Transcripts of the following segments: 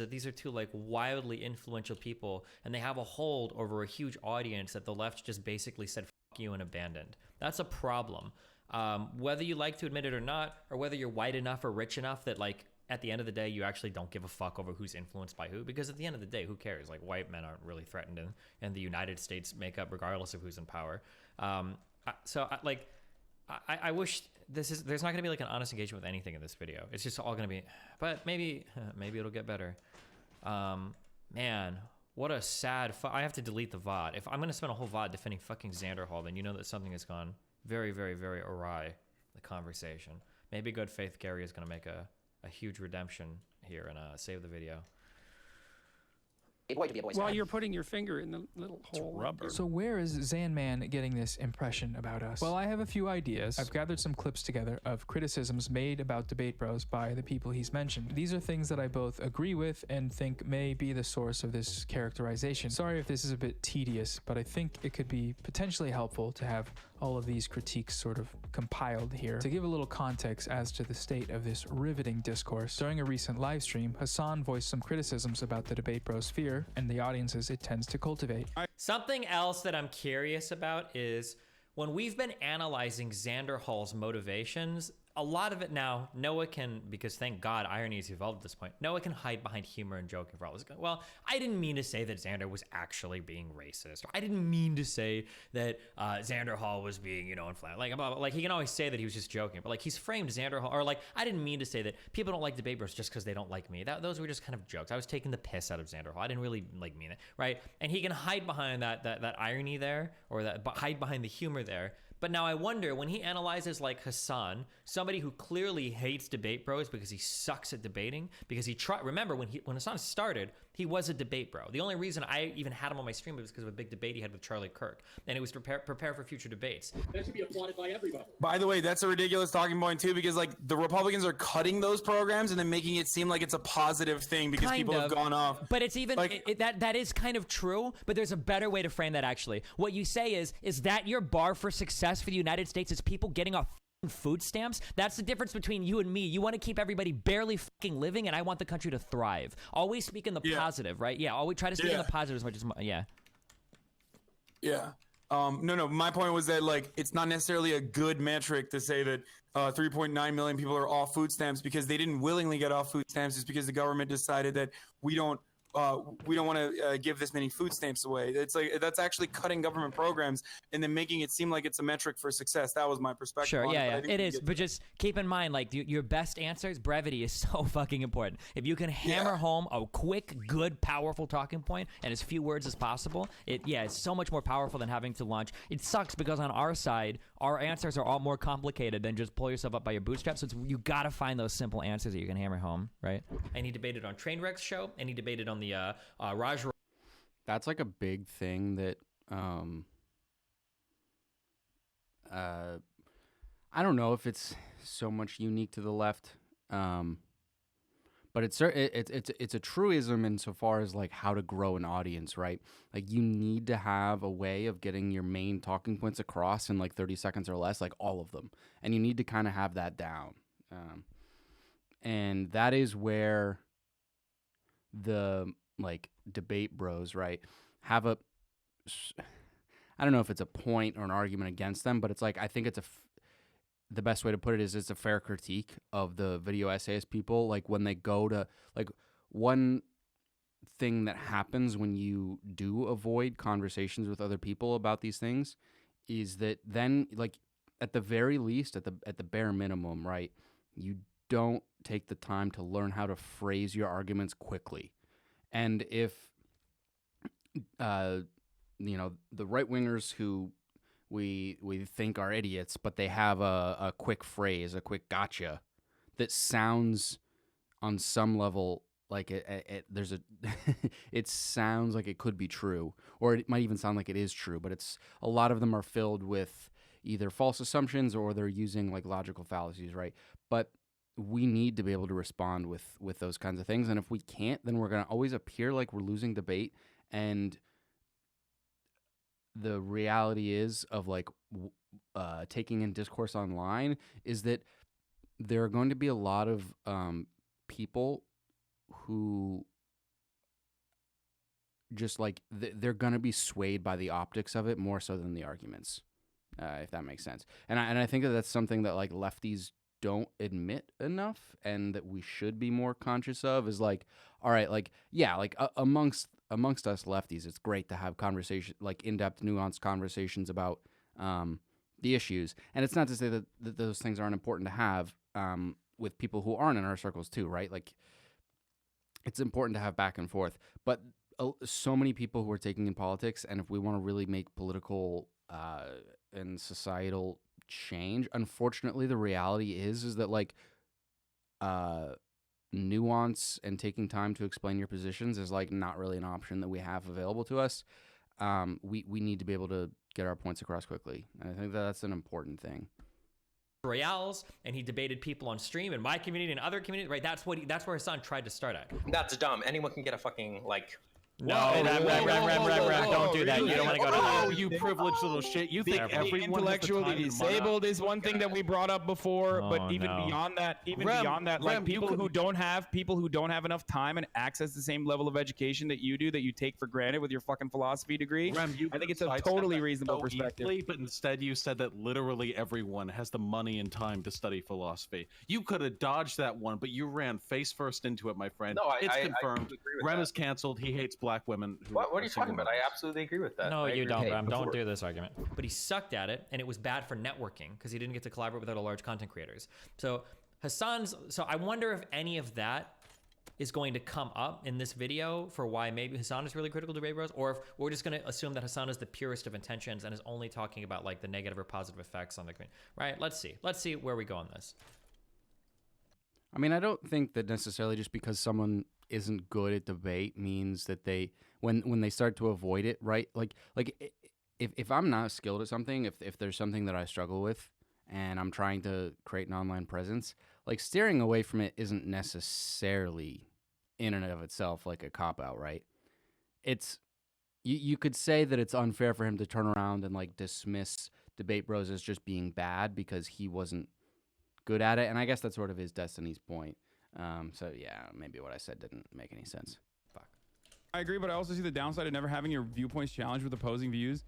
that these are two like wildly influential people, and they have a hold over a huge audience that the left just basically said fuck you and abandoned. That's a problem. Whether you like to admit it or not, or whether you're white enough or rich enough that like at the end of the day you actually don't give a fuck over who's influenced by who, because at the end of the day, who cares? Like, white men aren't really threatened in the United States makeup regardless of who's in power. I wish there's not going to be like an honest engagement with anything in this video. It's just all going to be, but maybe it'll get better. Man, what a sad, I have to delete the VOD. If I'm going to spend a whole VOD defending fucking Xander Hall, then you know that something has gone very, very, very awry, the conversation. Maybe good faith Gary is going to make a huge redemption here and save the video. While you're putting your finger in the little hole. Rubber. So where is Zanman getting this impression about us? Well, I have a few ideas. I've gathered some clips together of criticisms made about Debate Bros by the people he's mentioned. These are things that I both agree with and think may be the source of this characterization. Sorry if this is a bit tedious, but I think it could be potentially helpful to have all of these critiques sort of compiled here. To give a little context as to the state of this riveting discourse, during a recent live stream, Hassan voiced some criticisms about the Debate Bros sphere and the audiences it tends to cultivate. Something else that I'm curious about is when we've been analyzing Xander Hall's motivations, a lot of it now, Noah can, because thank God irony has evolved at this point, Noah can hide behind humor and joking for all this. Well, I didn't mean to say that Xander was actually being racist. I didn't mean to say that Xander Hall was being, inflamed. Like, blah, blah, like, he can always say that he was just joking, but like, he's framed Xander Hall, or like, I didn't mean to say that people don't like Debate Bros just because they don't like me. Those were just kind of jokes. I was taking the piss out of Xander Hall. I didn't really like mean it, right? And he can hide behind that irony there, or hide behind the humor there. But now I wonder, when he analyzes like Hassan, somebody who clearly hates Debate Bros because he sucks at debating, because he tried, remember when Hassan started, he was a debate bro. The only reason I even had him on my stream was because of a big debate he had with Charlie Kirk, and it was to prepare for future debates. That should be applauded by everybody. By the way, that's a ridiculous talking point too, because like the Republicans are cutting those programs and then making it seem like it's a positive thing because people have gone off. But it's even like, that is kind of true, but there's a better way to frame that actually. What you say is that your bar for success for the United States is people getting off food stamps? That's the difference between you and me. You want to keep everybody barely fucking living, and I want the country to thrive. Always speak in the positive, right? Yeah, always try to speak in the positive as much as, yeah. No, my point was that like it's not necessarily a good metric to say that 3.9 million people are off food stamps because they didn't willingly get off food stamps. It's because the government decided that we don't want to give this many food stamps away. It's like that's actually cutting government programs and then making it seem like it's a metric for success. That was my perspective. Sure, on yeah, it, it is. But just keep in mind, like your best answers, brevity is so fucking important. If you can hammer home a quick, good, powerful talking point in as few words as possible, it's so much more powerful than having to launch. It sucks because on our side, our answers are all more complicated than just pull yourself up by your bootstraps. So you got to find those simple answers that you can hammer home, right? And he debated on Trainwreck's show, and he debated on the Raj. That's like a big thing that I don't know if it's so much unique to the left, but it's a truism insofar as like how to grow an audience, right? Like you need to have a way of getting your main talking points across in like 30 seconds or less, like all of them, and you need to kind of have that down, and that is where the like Debate Bros, right, have a, I don't know if it's a point or an argument against them, but it's like I think it's the best way to put it is it's a fair critique of the video essayist people. Like when they go to, like, one thing that happens when you do avoid conversations with other people about these things is that then, like, at the very least, at the bare minimum, right, you don't take the time to learn how to phrase your arguments quickly. And if, the right wingers who we think are idiots, but they have a quick phrase, a quick gotcha that sounds on some level like it sounds like it could be true, or it might even sound like it is true, but a lot of them are filled with either false assumptions or they're using like logical fallacies, right? But we need to be able to respond with those kinds of things. And if we can't, then we're going to always appear like we're losing debate. And the reality is of like taking in discourse online is that there are going to be a lot of people who just like they're gonna be swayed by the optics of it more so than the arguments, if that makes sense. And I think that that's something that like lefties don't admit enough, and that we should be more conscious of. Is like, all right, like yeah, like amongst us lefties, it's great to have conversation, like in-depth, nuanced conversations about the issues. And it's not to say that those things aren't important to have with people who aren't in our circles too, right? Like, it's important to have back and forth. But so many people who are taking in politics, and if we want to really make political and societal change, unfortunately, the reality is that like nuance and taking time to explain your positions is like not really an option that we have available to us. We need to be able to get our points across quickly, and I think that's an important thing. Royales, and he debated people on stream in my community and other communities, right? That's where Hassan tried to start at. That's dumb. Anyone can get a fucking like. No, don't do that. You don't want to go to Oh, you privileged little shit. You think everyone intellectually disabled is one thing that we brought up before, but even no. beyond that, Rem, like people who don't have enough time and access the same level of education that you do, that you take for granted with your fucking philosophy degree. Rem, I think it's a totally reasonable so perspective. easily, but instead you said that literally everyone has the money and time to study philosophy. You could have dodged that one, but you ran face first into it, my friend. No, it's I confirmed. agree with Rem that. is canceled. He hates black women. What are you talking about? I absolutely agree with that. No, I you agree don't, with Bram. that Don't before. do this argument. But he sucked at it, and it was bad for networking because he didn't get to collaborate with other large content creators. So I wonder if any of that is going to come up in this video for why maybe Hassan is really critical to Debate Bros, or if we're just going to assume that Hassan is the purest of intentions and is only talking about like the negative or positive effects on the community. Right? Let's see where we go on this. I mean, I don't think that necessarily just because someone isn't good at debate means that they when they start to avoid it, right? Like if I'm not skilled at something, if there's something that I struggle with and I'm trying to create an online presence, like steering away from it isn't necessarily in and of itself like a cop out, right? It's you could say that it's unfair for him to turn around and like dismiss Debate Bros as just being bad because he wasn't good at it, and I guess that's sort of his Destiny's point. So yeah, maybe what I said didn't make any sense. Fuck. I agree, but I also see the downside of never having your viewpoints challenged with opposing views.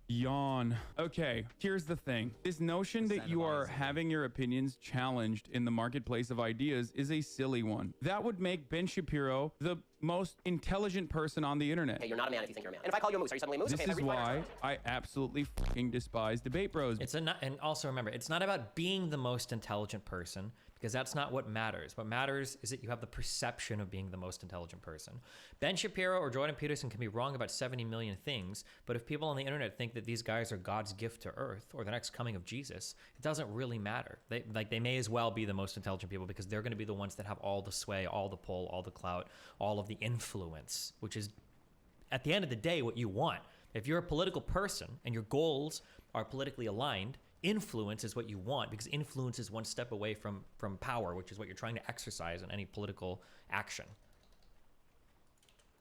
Yawn. Okay, here's the thing. This notion that you are having your opinions challenged in the marketplace of ideas is a silly one. That would make Ben Shapiro the most intelligent person on the internet. Hey, you're not a man if you think you're a man. And if I call you a moose, are you suddenly a moose? This Okay, is why I absolutely fucking despise Debate Bros. And also remember, it's not about being the most intelligent person, because that's not what matters. What matters is that you have the perception of being the most intelligent person. Ben Shapiro or Jordan Peterson can be wrong about 70 million things, but if people on the internet think that these guys are God's gift to earth or the next coming of Jesus, it doesn't really matter. They may as well be the most intelligent people because they're going to be the ones that have all the sway, all the pull, all the clout, all of the influence, which is at the end of the day what you want. If you're a political person and your goals are politically aligned, influence is what you want, because influence is one step away from power, which is what you're trying to exercise in any political action.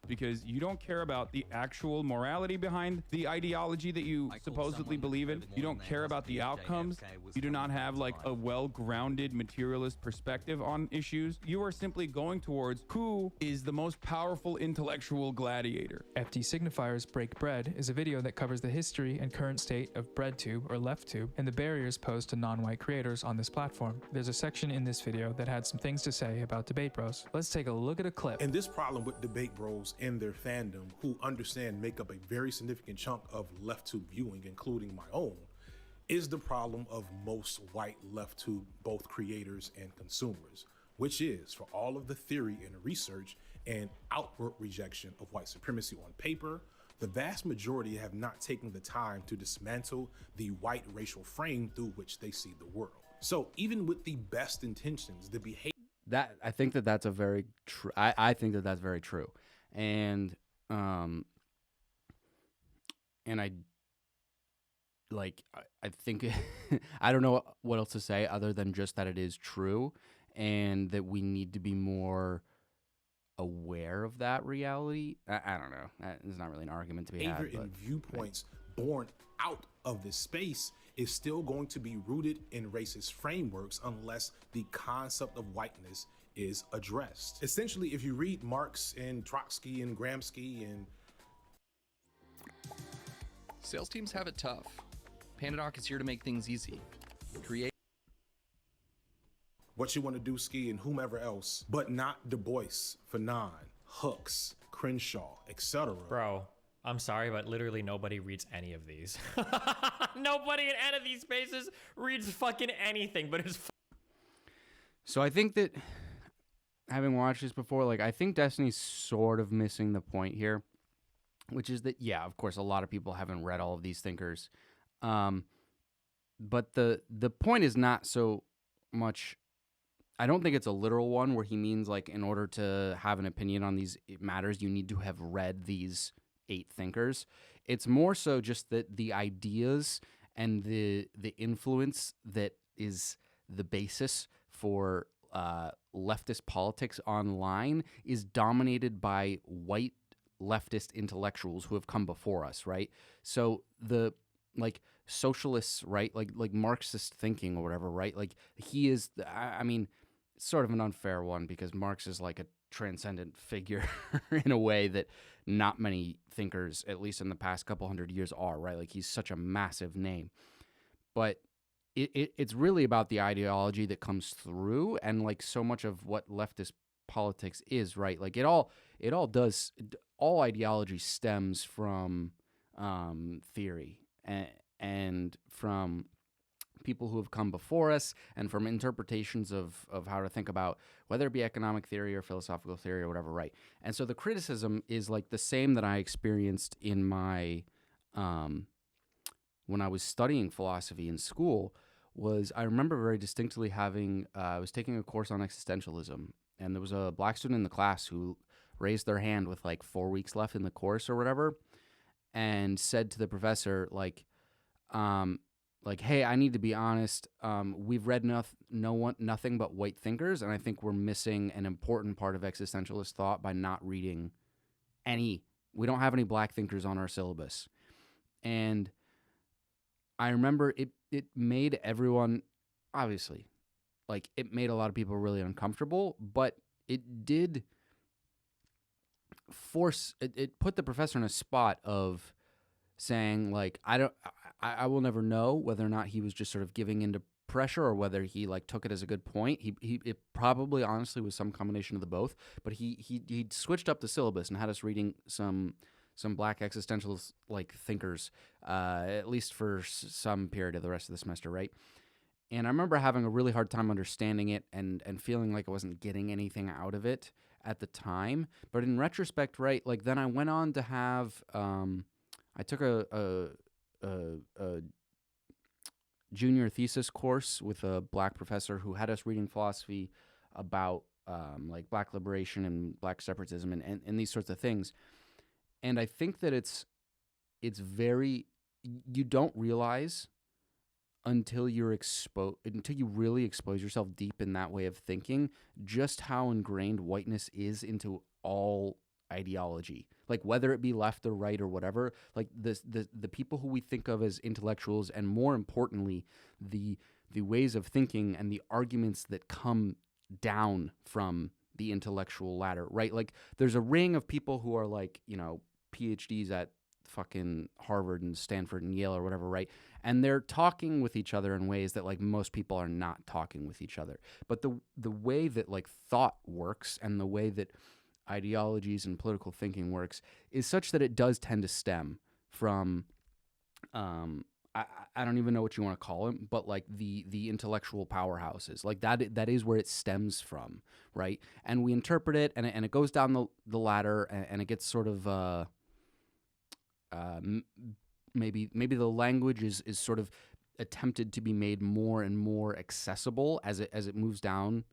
Because you don't care about the actual morality behind the ideology that you supposedly believe in. You don't care about the outcomes. You do not have like a well-grounded materialist perspective on issues. You are simply going towards who is the most powerful intellectual gladiator. FD Signifiers Break Bread is a video that covers the history and current state of BreadTube or LeftTube and the barriers posed to non-white creators on this platform. There's a section in this video that had some things to say about Debate Bros. Let's take a look at a clip. And this problem with Debate Bros and their fandom, who understand make up a very significant chunk of LeftTube viewing, including my own, is the problem of most white LeftTube, both creators and consumers, which is for all of the theory and research and outward rejection of white supremacy on paper, the vast majority have not taken the time to dismantle the white racial frame through which they see the world. So even with the best intentions, the behavior I think that that's a very true. I think that that's very true, and I think I don't know what else to say other than just that it is true, and that we need to be more aware of that reality. I don't know. There's not really an argument to be had. and viewpoints born out of this space is still going to be rooted in racist frameworks unless the concept of whiteness is addressed. Essentially, if you read Marx and Trotsky and Gramsci and Sales teams have it tough. Pandadoc is here to make things easy. Create what you want to do, Ski, and whomever else, but not Du Bois, Fanon, Hooks, Crenshaw, etc. Bro, I'm sorry, but literally nobody reads any of these. Nobody in any of these spaces reads fucking anything, but it's So I think that, having watched this before, like, I think Destiny's sort of missing the point here, which is that, yeah, of course, a lot of people haven't read all of these thinkers. But the point is not so much, I don't think it's a literal one where he means, like, in order to have an opinion on these matters, you need to have read these 8 thinkers. It's more so just that the ideas and the influence that is the basis for leftist politics online is dominated by white leftist intellectuals who have come before us, right? So the, like, socialists, right? Like Marxist thinking or whatever, right? Like, he is, I mean, it's sort of an unfair one because Marx is like a transcendent figure in a way that not many thinkers, at least in the past couple hundred years, are, right? Like, he's such a massive name. But it's really about the ideology that comes through, and, like, so much of what leftist politics is, right? Like, all ideology stems from theory and from people who have come before us, and from interpretations of how to think about whether it be economic theory or philosophical theory or whatever, right? And so the criticism is, like, the same that I experienced in my when I was studying philosophy in school. Was I remember very distinctly having I was taking a course on existentialism, and there was a black student in the class who raised their hand with, like, 4 weeks left in the course or whatever, and said to the professor, like, hey, I need to be honest. We've read nothing but white thinkers, and I think we're missing an important part of existentialist thought by not reading any. We don't have any black thinkers on our syllabus. And I remember it made everyone, obviously, like, it made a lot of people really uncomfortable, but it did force, it put the professor in a spot of saying, like, I will never know whether or not he was just sort of giving into pressure or whether he, like, took it as a good point. It probably honestly was some combination of the both, but he switched up the syllabus and had us reading some black existentialist, like, thinkers, at least for some period of the rest of the semester, right? And I remember having a really hard time understanding it and feeling like I wasn't getting anything out of it at the time. But in retrospect, right, like, then I went on to have, I took a junior thesis course with a black professor who had us reading philosophy about, like, black liberation and black separatism and these sorts of things. And I think that it's very, you don't realize until you really expose yourself deep in that way of thinking, just how ingrained whiteness is into all ideology, like, whether it be left or right or whatever. Like, the people who we think of as intellectuals, and more importantly, the ways of thinking and the arguments that come down from the intellectual ladder, right? Like, there's a ring of people who are, like, you know, PhDs at fucking Harvard and Stanford and Yale or whatever, right? And they're talking with each other in ways that, like, most people are not talking with each other. But the way that, like, thought works and the way that ideologies and political thinking works is such that it does tend to stem from I don't even know what you want to call them, but, like, the intellectual powerhouses, like, that is where it stems from, right? And we interpret it, and it goes down the ladder, and it gets sort of maybe the language is sort of attempted to be made more and more accessible as it moves down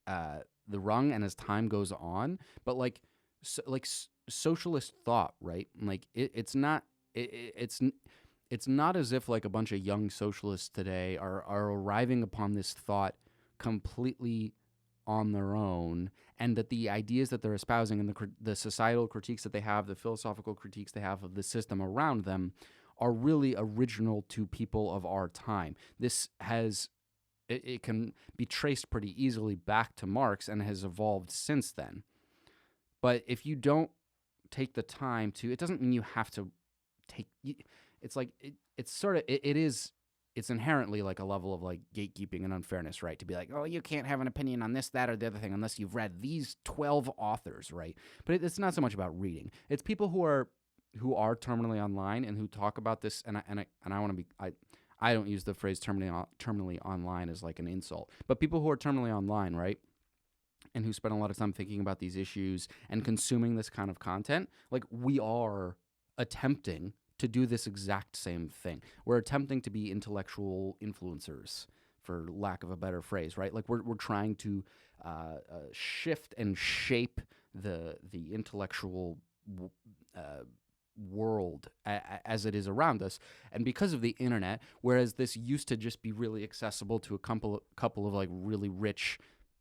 the rung and as time goes on. But, like, socialist thought, right? Like, it's not as if, like, a bunch of young socialists today are arriving upon this thought completely on their own, and that the ideas that they're espousing and the societal critiques that they have, the philosophical critiques they have of the system around them, are really original to people of our time. This has it can be traced pretty easily back to Marx and has evolved since then. But if you don't take the time to, it doesn't mean you have to take. It's like it's sort of it's inherently like a level of like gatekeeping and unfairness, right? To be like, oh, you can't have an opinion on this, that, or the other thing unless you've read these 12 authors, right? But it's not so much about reading. It's people who are terminally online and who talk about this. And I want to be I don't use the phrase terminally online as like an insult, but people who are terminally online, right? And who spend a lot of time thinking about these issues and consuming this kind of content, like we are attempting to do this exact same thing. We're attempting to be intellectual influencers, for lack of a better phrase, right? Like we're trying to shift and shape the intellectual world as it is around us. And because of the internet, whereas this used to just be really accessible to a couple of like really rich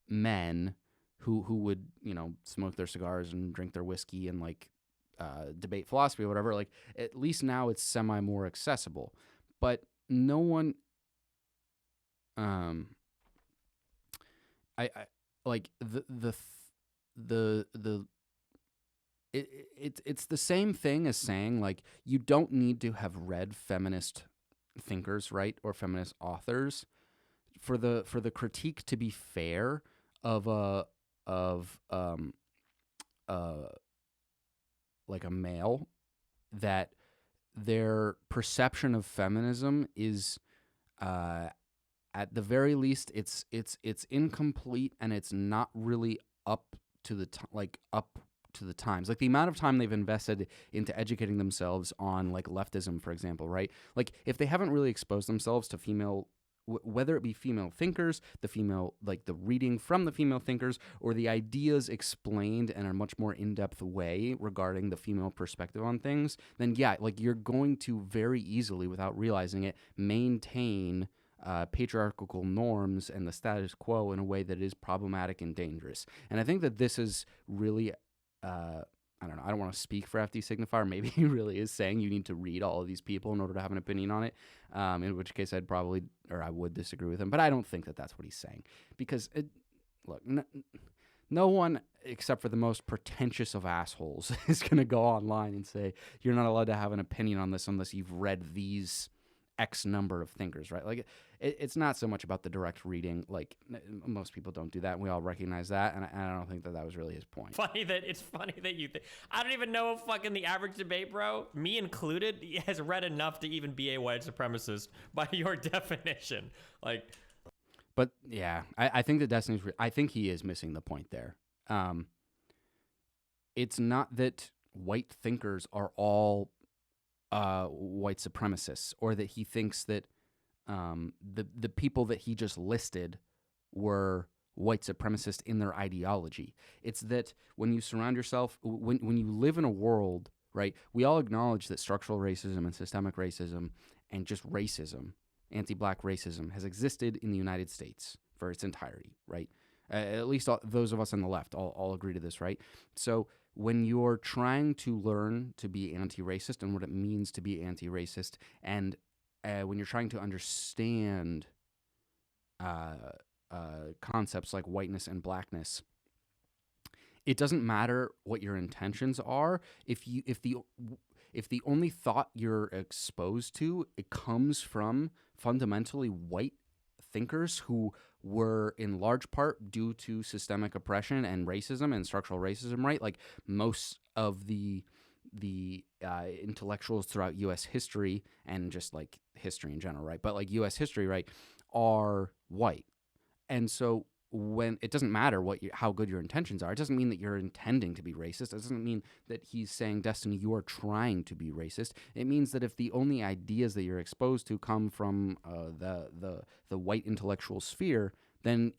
men who would, you know, smoke their cigars and drink their whiskey and like debate philosophy or whatever, like at least now it's semi more accessible. But no one I like it's the same thing as saying like you don't need to have read feminist thinkers, right, or feminist authors for the critique to be fair of like a male, that their perception of feminism is at the very least it's incomplete, and it's not really up to the times. Like the amount of time they've invested into educating themselves on like leftism, for example, right? Like if they haven't really exposed themselves to female, whether it be female thinkers, the reading from the female thinkers, or the ideas explained in a much more in-depth way regarding the female perspective on things, then yeah, like you're going to very easily, without realizing it, maintain patriarchal norms and the status quo in a way that is problematic and dangerous. And I think that this is really, I don't know, I don't want to speak for FD Signifier. Maybe he really is saying you need to read all of these people in order to have an opinion on it, in which case I would disagree with him. But I don't think that that's what he's saying. Because, look, no one except for the most pretentious of assholes is going to go online and say, you're not allowed to have an opinion on this unless you've read these X number of thinkers, right? Like it's not so much about the direct reading. Like most people don't do that, and we all recognize that. And I don't think that was really his point. It's funny that you think. I don't even know if fucking the average debate bro, me included, has read enough to even be a white supremacist by your definition. Like, but yeah, I think that Destiny's. I think he is missing the point there. It's not that white thinkers are all white supremacists, or that he thinks that the people that he just listed were white supremacists in their ideology. It's that when you surround yourself, when you live in a world, right, we all acknowledge that structural racism and systemic racism and just racism, anti-black racism, has existed in the United States for its entirety, right? At least those of us on the left all agree to this, right? So when you're trying to learn to be anti-racist and what it means to be anti-racist, and when you're trying to understand concepts like whiteness and blackness, it doesn't matter what your intentions are. If the only thought you're exposed to, it comes from fundamentally white thinkers who were in large part due to systemic oppression and racism and structural racism, right? Like most of the intellectuals throughout U.S. history, and just like history in general, right? But like U.S. history, right, are white. And so when it doesn't matter how good your intentions are, it doesn't mean that you're intending to be racist. It doesn't mean that he's saying, Destiny, you are trying to be racist. It means that if the only ideas that you're exposed to come from the white intellectual sphere, then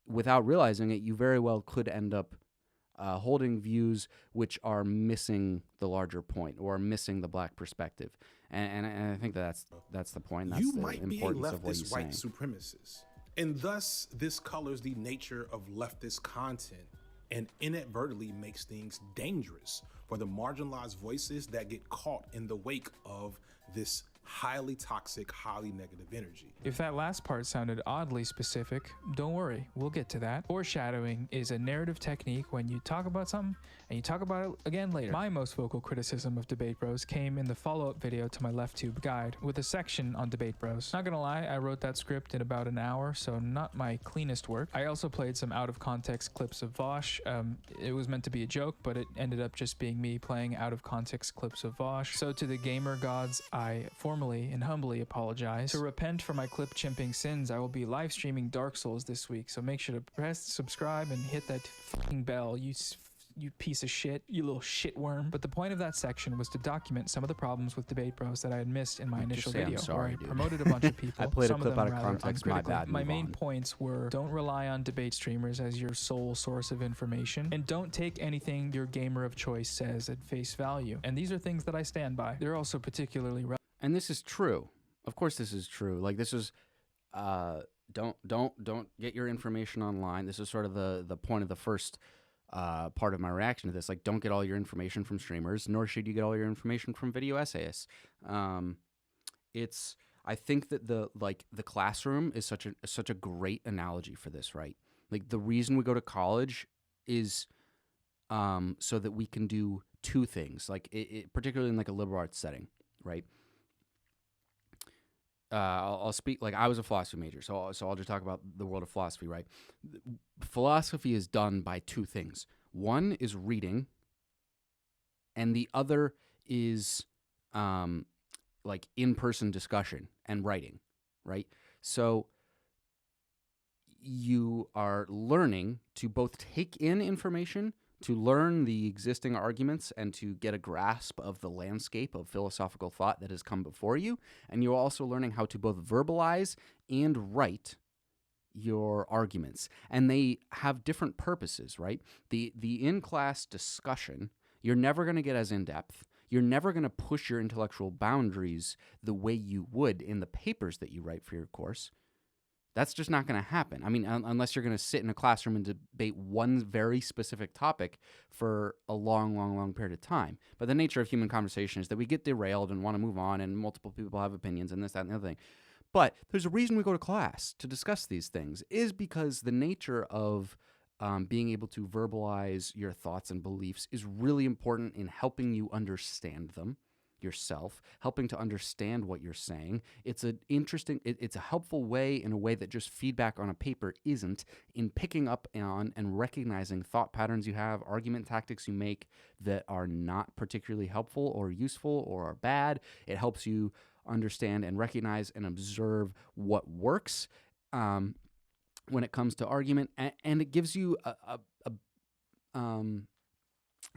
without realizing it, you very well could end up holding views which are missing the larger point, or missing the black perspective. And I think that's the point. That's you the might be a importance of what he's leftist white saying. supremacist, and thus this colors the nature of leftist content and inadvertently makes things dangerous for the marginalized voices that get caught in the wake of this highly toxic, highly negative energy. If that last part sounded oddly specific, don't worry, we'll get to that. Foreshadowing is a narrative technique when you talk about something and you talk about it again later. My most vocal criticism of Debate Bros came in the follow-up video to my LeftTube guide with a section on Debate Bros. Not gonna lie, I wrote that script in about an hour, so not my cleanest work. I also played some out-of-context clips of Vosh. It was meant to be a joke, but it ended up just being me playing out-of-context clips of Vosh. So to the gamer gods, I formally and humbly apologize. To repent for my clip chimping sins, I will be live streaming Dark Souls this week, so make sure to press subscribe and hit that fucking bell, you piece of shit, you little shitworm. But the point of that section was to document some of the problems with Debate Bros that I had missed in my initial video, where I promoted a bunch of people. I played a some clip of them out of rather context, my uncritically. bad, My move main on. points were: don't rely on debate streamers as your sole source of information, and don't take anything your gamer of choice says at face value. And these are things that I stand by. They're also particularly relevant. And this is true. Of course this is true. Like, this is don't get your information online. This is sort of the point of the first part of my reaction to this. Like, don't get all your information from streamers, nor should you get all your information from video essayists. I think that the classroom is such a great analogy for this, right? Like, the reason we go to college is so that we can do two things, like particularly in like a liberal arts setting, right? I'll speak, like, I was a philosophy major, so I'll just talk about the world of philosophy, right? Philosophy is done by two things. One is reading, and the other is like in-person discussion and writing, right? So you are learning to both take in information, to learn the existing arguments, and to get a grasp of the landscape of philosophical thought that has come before you. And you're also learning how to both verbalize and write your arguments. And they have different purposes, right? The in-class discussion, you're never going to get as in-depth. You're never going to push your intellectual boundaries the way you would in the papers that you write for your course. That's just not going to happen. I mean, unless you're going to sit in a classroom and debate one very specific topic for a long, long, long period of time. But the nature of human conversation is that we get derailed and want to move on, and multiple people have opinions and this, that, and the other thing. But there's a reason we go to class to discuss these things, is because the nature of being able to verbalize your thoughts and beliefs is really important in helping you understand them yourself, helping to understand what you're saying. It's an interesting, it's a helpful way, in a way that just feedback on a paper isn't, in picking up on and recognizing thought patterns you have, argument tactics you make that are not particularly helpful or useful or are bad. It helps you understand and recognize and observe what works when it comes to argument, and it gives you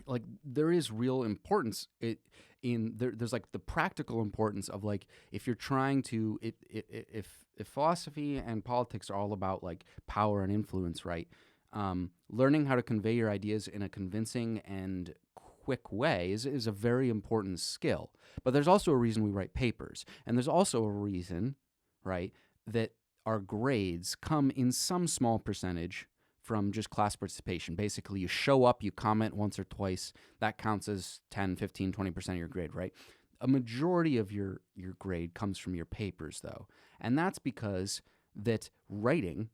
like, there is real importance there's like the practical importance of, like, if you're trying to, if philosophy and politics are all about like power and influence, right? Learning how to convey your ideas in a convincing and quick way is a very important skill. But there's also a reason we write papers, and there's also a reason, right, that our grades come in some small percentage from just class participation. Basically, you show up, you comment once or twice, that counts as 10, 15, 20% of your grade, right? A majority of your grade comes from your papers, though. And that's because that writing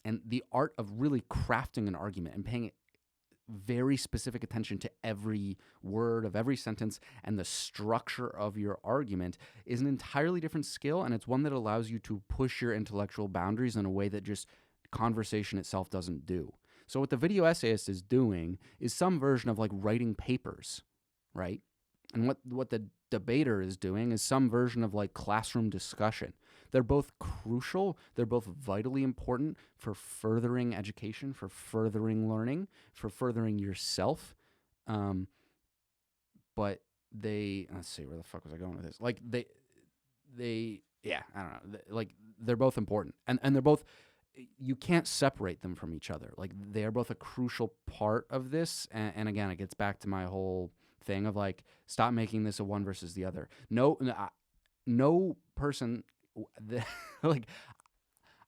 and the art of really crafting an argument and paying very specific attention to every word of every sentence and the structure of your argument is an entirely different skill, and it's one that allows you to push your intellectual boundaries in a way that just conversation itself doesn't do. So what the video essayist is doing is some version of like writing papers, right? And what the debater is doing is some version of like classroom discussion. They're both crucial. They're both vitally important for furthering education, for furthering learning, for furthering yourself. But let's see, where the fuck was I going with this? Like yeah, I don't know. Like, they're both important, and they're both, you can't separate them from each other. Like, they are both a crucial part of this. And again, it gets back to my whole thing of like, stop making this a one versus the other. No person, like,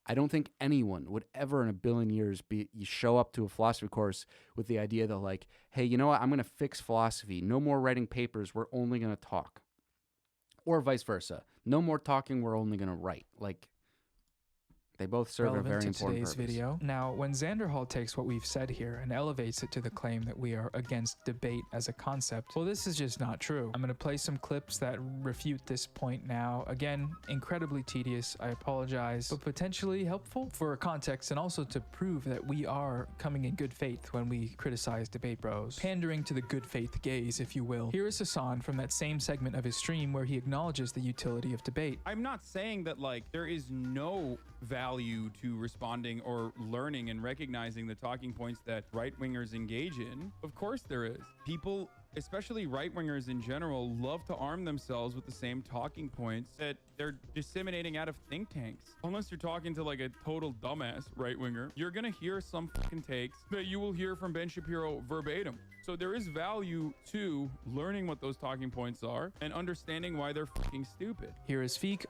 I don't think anyone would ever in a billion years you show up to a philosophy course with the idea that like, hey, you know what? I'm going to fix philosophy. No more writing papers. We're only going to talk. or vice versa. No more talking. We're only going to write. Like, they both serve a relevant very to important today's purpose. video. Now, when Xanderhall takes what we've said here and elevates it to the claim that we are against debate as a concept, well, this is just not true. I'm going to play some clips that refute this point now. Again, incredibly tedious, I apologize, but potentially helpful for context and also to prove that we are coming in good faith when we criticize Debate Bros. Pandering to the good faith gaze, if you will. Here is Hassan from that same segment of his stream where he acknowledges the utility of debate. I'm not saying that like there is no value to responding or learning and recognizing the talking points that right-wingers engage in. Of course there is. People, especially right-wingers in general, love to arm themselves with the same talking points that they're disseminating out of think tanks. Unless you're talking to like a total dumbass right-winger, you're gonna hear some fucking takes that you will hear from Ben Shapiro verbatim. So there is value to learning what those talking points are and understanding why they're fucking stupid. Here is Feek.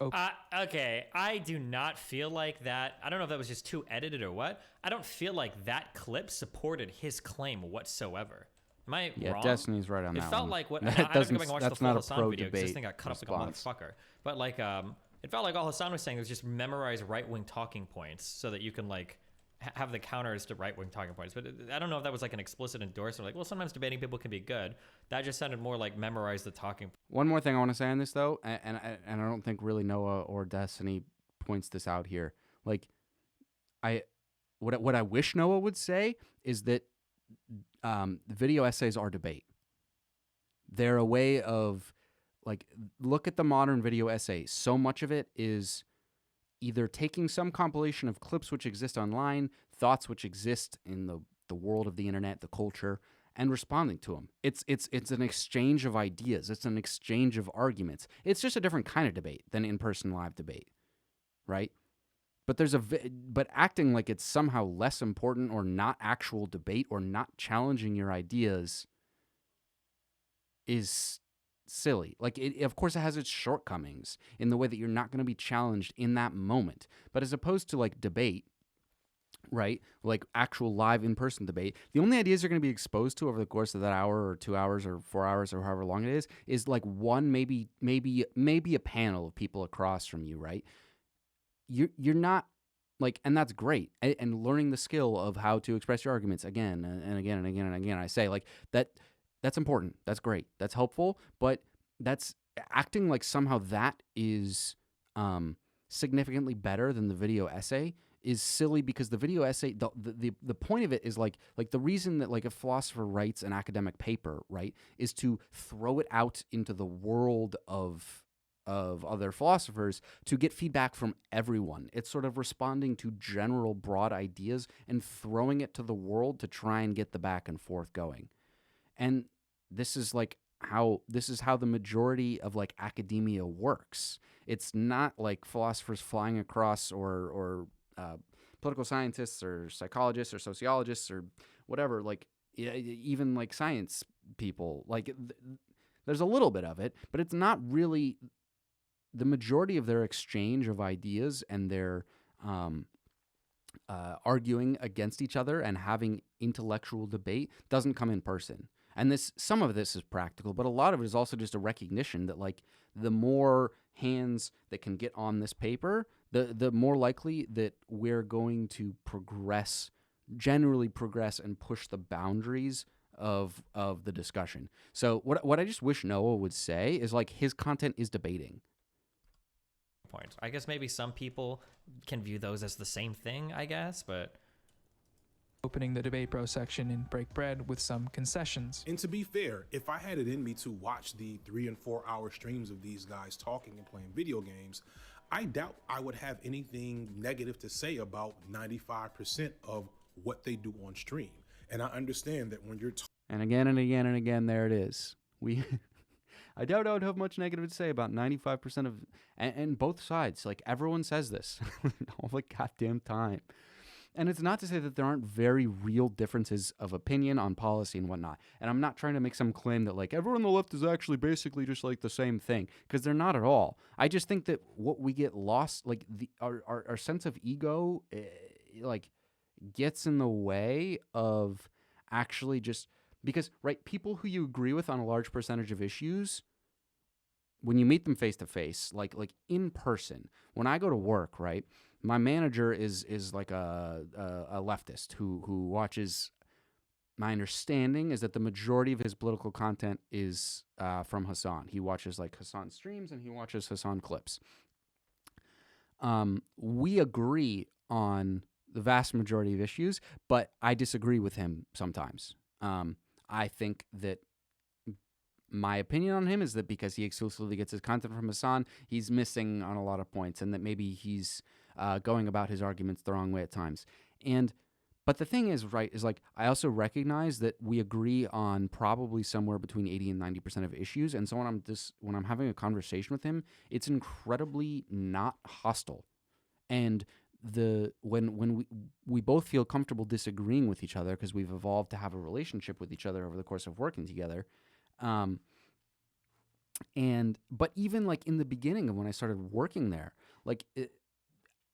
Okay, I do not feel like that. I don't know if that was just too edited or what. I don't feel like that clip supported his claim whatsoever. Am I wrong? Destiny's right on that. It felt one. like what That I have to doesn't- go back and watch that's the full not a Hassan video because this pro-debate thing got cut up response. like a motherfucker. But like, it felt like all Hassan was saying was just memorize right-wing talking points so that you can like have the counters to right-wing talking points. But I don't know if that was like an explicit endorsement. Like, well, sometimes debating people can be good. That just sounded more like memorize the talking. One more thing I want to say on this though, and I don't think really Noah or Destiny points this out here. Like, what I wish Noah would say is that video essays are debate. They're a way of, like, look at the modern video essay. So much of it is either taking some compilation of clips which exist online, thoughts which exist in the world of the internet, the culture, and responding to them. It's an exchange of ideas. It's an exchange of arguments. It's just a different kind of debate than in-person live debate, right? But but acting like it's somehow less important or not actual debate or not challenging your ideas is silly. Like, of course, it has its shortcomings in the way that you're not going to be challenged in that moment. But as opposed to like debate, right? Like actual live in-person debate, the only ideas you're going to be exposed to over the course of that hour or 2 hours or 4 hours or however long it is like one, maybe a panel of people across from you, right? You're not like, and that's great. And learning the skill of how to express your arguments again and again and again and again. I say like that's important. That's great. That's helpful. But that's acting like somehow that is significantly better than the video essay is silly, because the video essay, the point of it is like the reason that like a philosopher writes an academic paper, right, is to throw it out into the world of other philosophers to get feedback from everyone. It's sort of responding to general broad ideas and throwing it to the world to try and get the back and forth going. And this is how the majority of like academia works. It's not like philosophers flying across or political scientists or psychologists or sociologists or whatever, like even like science people. Like there's a little bit of it, but it's not really the majority of their exchange of ideas and their arguing against each other and having intellectual debate doesn't come in person. And some of this is practical, but a lot of it is also just a recognition that like the more hands that can get on this paper, the more likely that we're going to generally progress and push the boundaries of the discussion. So what I just wish Noah would say is like his content is debating. Points. I guess maybe some people can view those as the same thing, I guess, but Opening the Debate Bro section in Break Bread with some concessions. And to be fair, if I had it in me to watch the 3 and 4 hour streams of these guys talking and playing video games, I doubt I would have anything negative to say about 95% of what they do on stream. And I understand that when you're and again and again and again, there it is. I doubt I would have much negative to say about 95% of, and both sides. Like everyone says this all the goddamn time. And it's not to say that there aren't very real differences of opinion on policy and whatnot. And I'm not trying to make some claim that like everyone on the left is actually basically just like the same thing, because they're not at all. I just think that what we get lost, like our sense of ego, like gets in the way of actually just because, right, people who you agree with on a large percentage of issues when you meet them face to face, like in person, when I go to work, right, my manager is like a leftist who watches. My understanding is that the majority of his political content is from Hasan. He watches like Hasan streams and he watches Hasan clips. We agree on the vast majority of issues, but I disagree with him sometimes. I think that my opinion on him is that because he exclusively gets his content from Hasan, he's missing on a lot of points, and that maybe he's going about his arguments the wrong way at times. But the thing is, right, is like I also recognize that we agree on probably somewhere between 80 and 90% of issues, and so when I'm having a conversation with him, it's incredibly not hostile, and when we both feel comfortable disagreeing with each other because we've evolved to have a relationship with each other over the course of working together. But even like in the beginning of when I started working there, like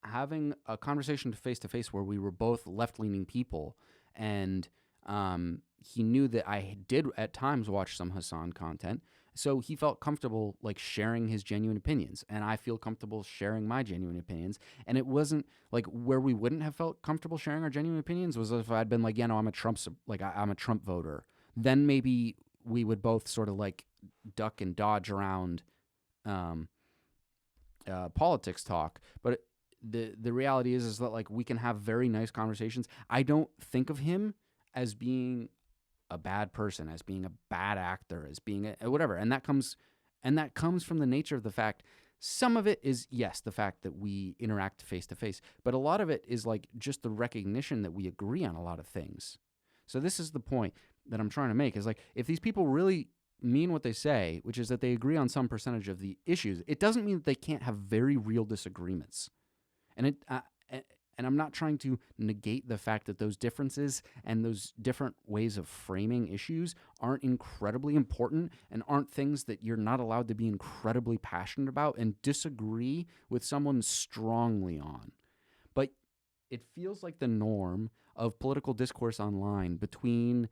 having a conversation face to face where we were both left-leaning people, and he knew that I did at times watch some Hasan content, so he felt comfortable like sharing his genuine opinions, and I feel comfortable sharing my genuine opinions. And it wasn't like where we wouldn't have felt comfortable sharing our genuine opinions was if I'd been like, yeah, no, I'm a Trump voter. Then maybe we would both sort of like duck and dodge around politics talk. But the reality is that like we can have very nice conversations. I don't think of him as being a bad person, as being a bad actor, as being a whatever. And that comes from the nature of the fact, some of it is, yes, the fact that we interact face to face, but a lot of it is like just the recognition that we agree on a lot of things. So this is the point that I'm trying to make, is like, if these people really mean what they say, which is that they agree on some percentage of the issues, it doesn't mean that they can't have very real disagreements. And I'm not trying to negate the fact that those differences and those different ways of framing issues aren't incredibly important and aren't things that you're not allowed to be incredibly passionate about and disagree with someone strongly on. But it feels like the norm of political discourse online between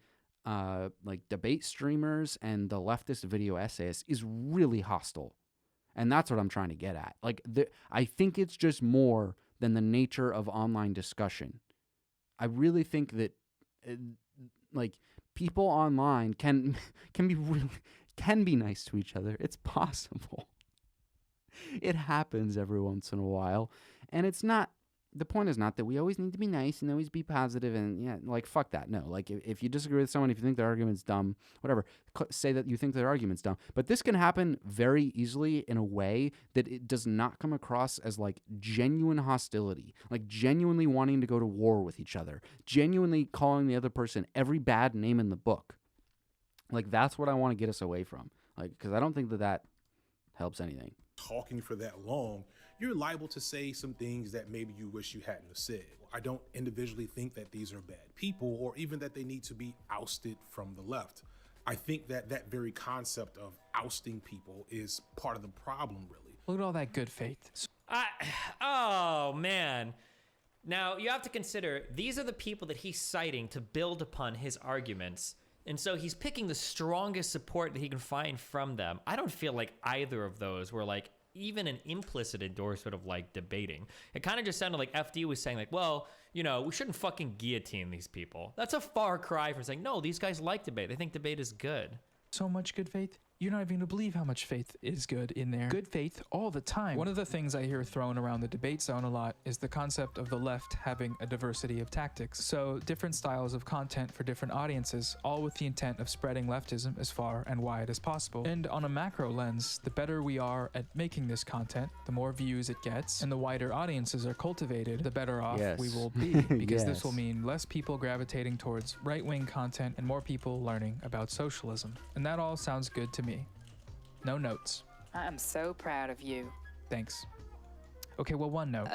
like debate streamers and the leftist video essayists is really hostile. And that's what I'm trying to get at. Like, I think it's just more than the nature of online discussion. I really think that like people online can be nice to each other. It's possible. It happens every once in a while, and it's not. The point is not that we always need to be nice and always be positive and yeah, like fuck that. No, like if you disagree with someone, if you think their argument's dumb, whatever, say that you think their argument's dumb. But this can happen very easily in a way that it does not come across as like genuine hostility, like genuinely wanting to go to war with each other, genuinely calling the other person every bad name in the book. Like that's what I want to get us away from. Like, because I don't think that helps anything. Talking for that long, you're liable to say some things that maybe you wish you hadn't have said. I don't individually think that these are bad people or even that they need to be ousted from the left. I think that that very concept of ousting people is part of the problem, really. Look at all that good faith. Oh, man. Now, you have to consider, these are the people that he's citing to build upon his arguments. And so he's picking the strongest support that he can find from them. I don't feel like either of those were like even an implicit endorsement of like debating. It kind of just sounded like FD was saying like, well, you know, we shouldn't fucking guillotine these people. That's a far cry from saying, no, these guys like debate. They think debate is good. So much good faith. You're not even gonna believe how much faith is good in there. Good faith all the time. One of the things I hear thrown around the debate zone a lot is the concept of the left having a diversity of tactics. So different styles of content for different audiences, all with the intent of spreading leftism as far and wide as possible. And on a macro lens, the better we are at making this content, the more views it gets, and the wider audiences are cultivated, the better off we will be. Because this will mean less people gravitating towards right-wing content and more people learning about socialism. And that all sounds good to me. No notes. I am so proud of you. Thanks. Okay, well, one note.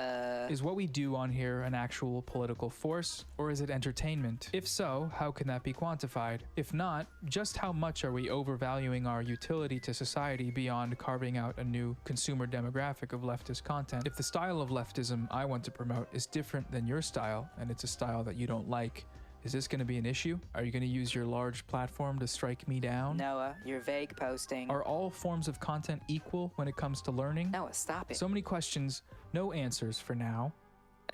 Is what we do on here an actual political force, or is it entertainment? If so, how can that be quantified? If not, just how much are we overvaluing our utility to society beyond carving out a new consumer demographic of leftist content? If the style of leftism I want to promote is different than your style, and it's a style that you don't like, Is this going to be an issue? Are you going to use your large platform to strike me down? Noah, you're vague posting. Are all forms of content equal when it comes to learning? Noah, stop it. So many questions, no answers for now.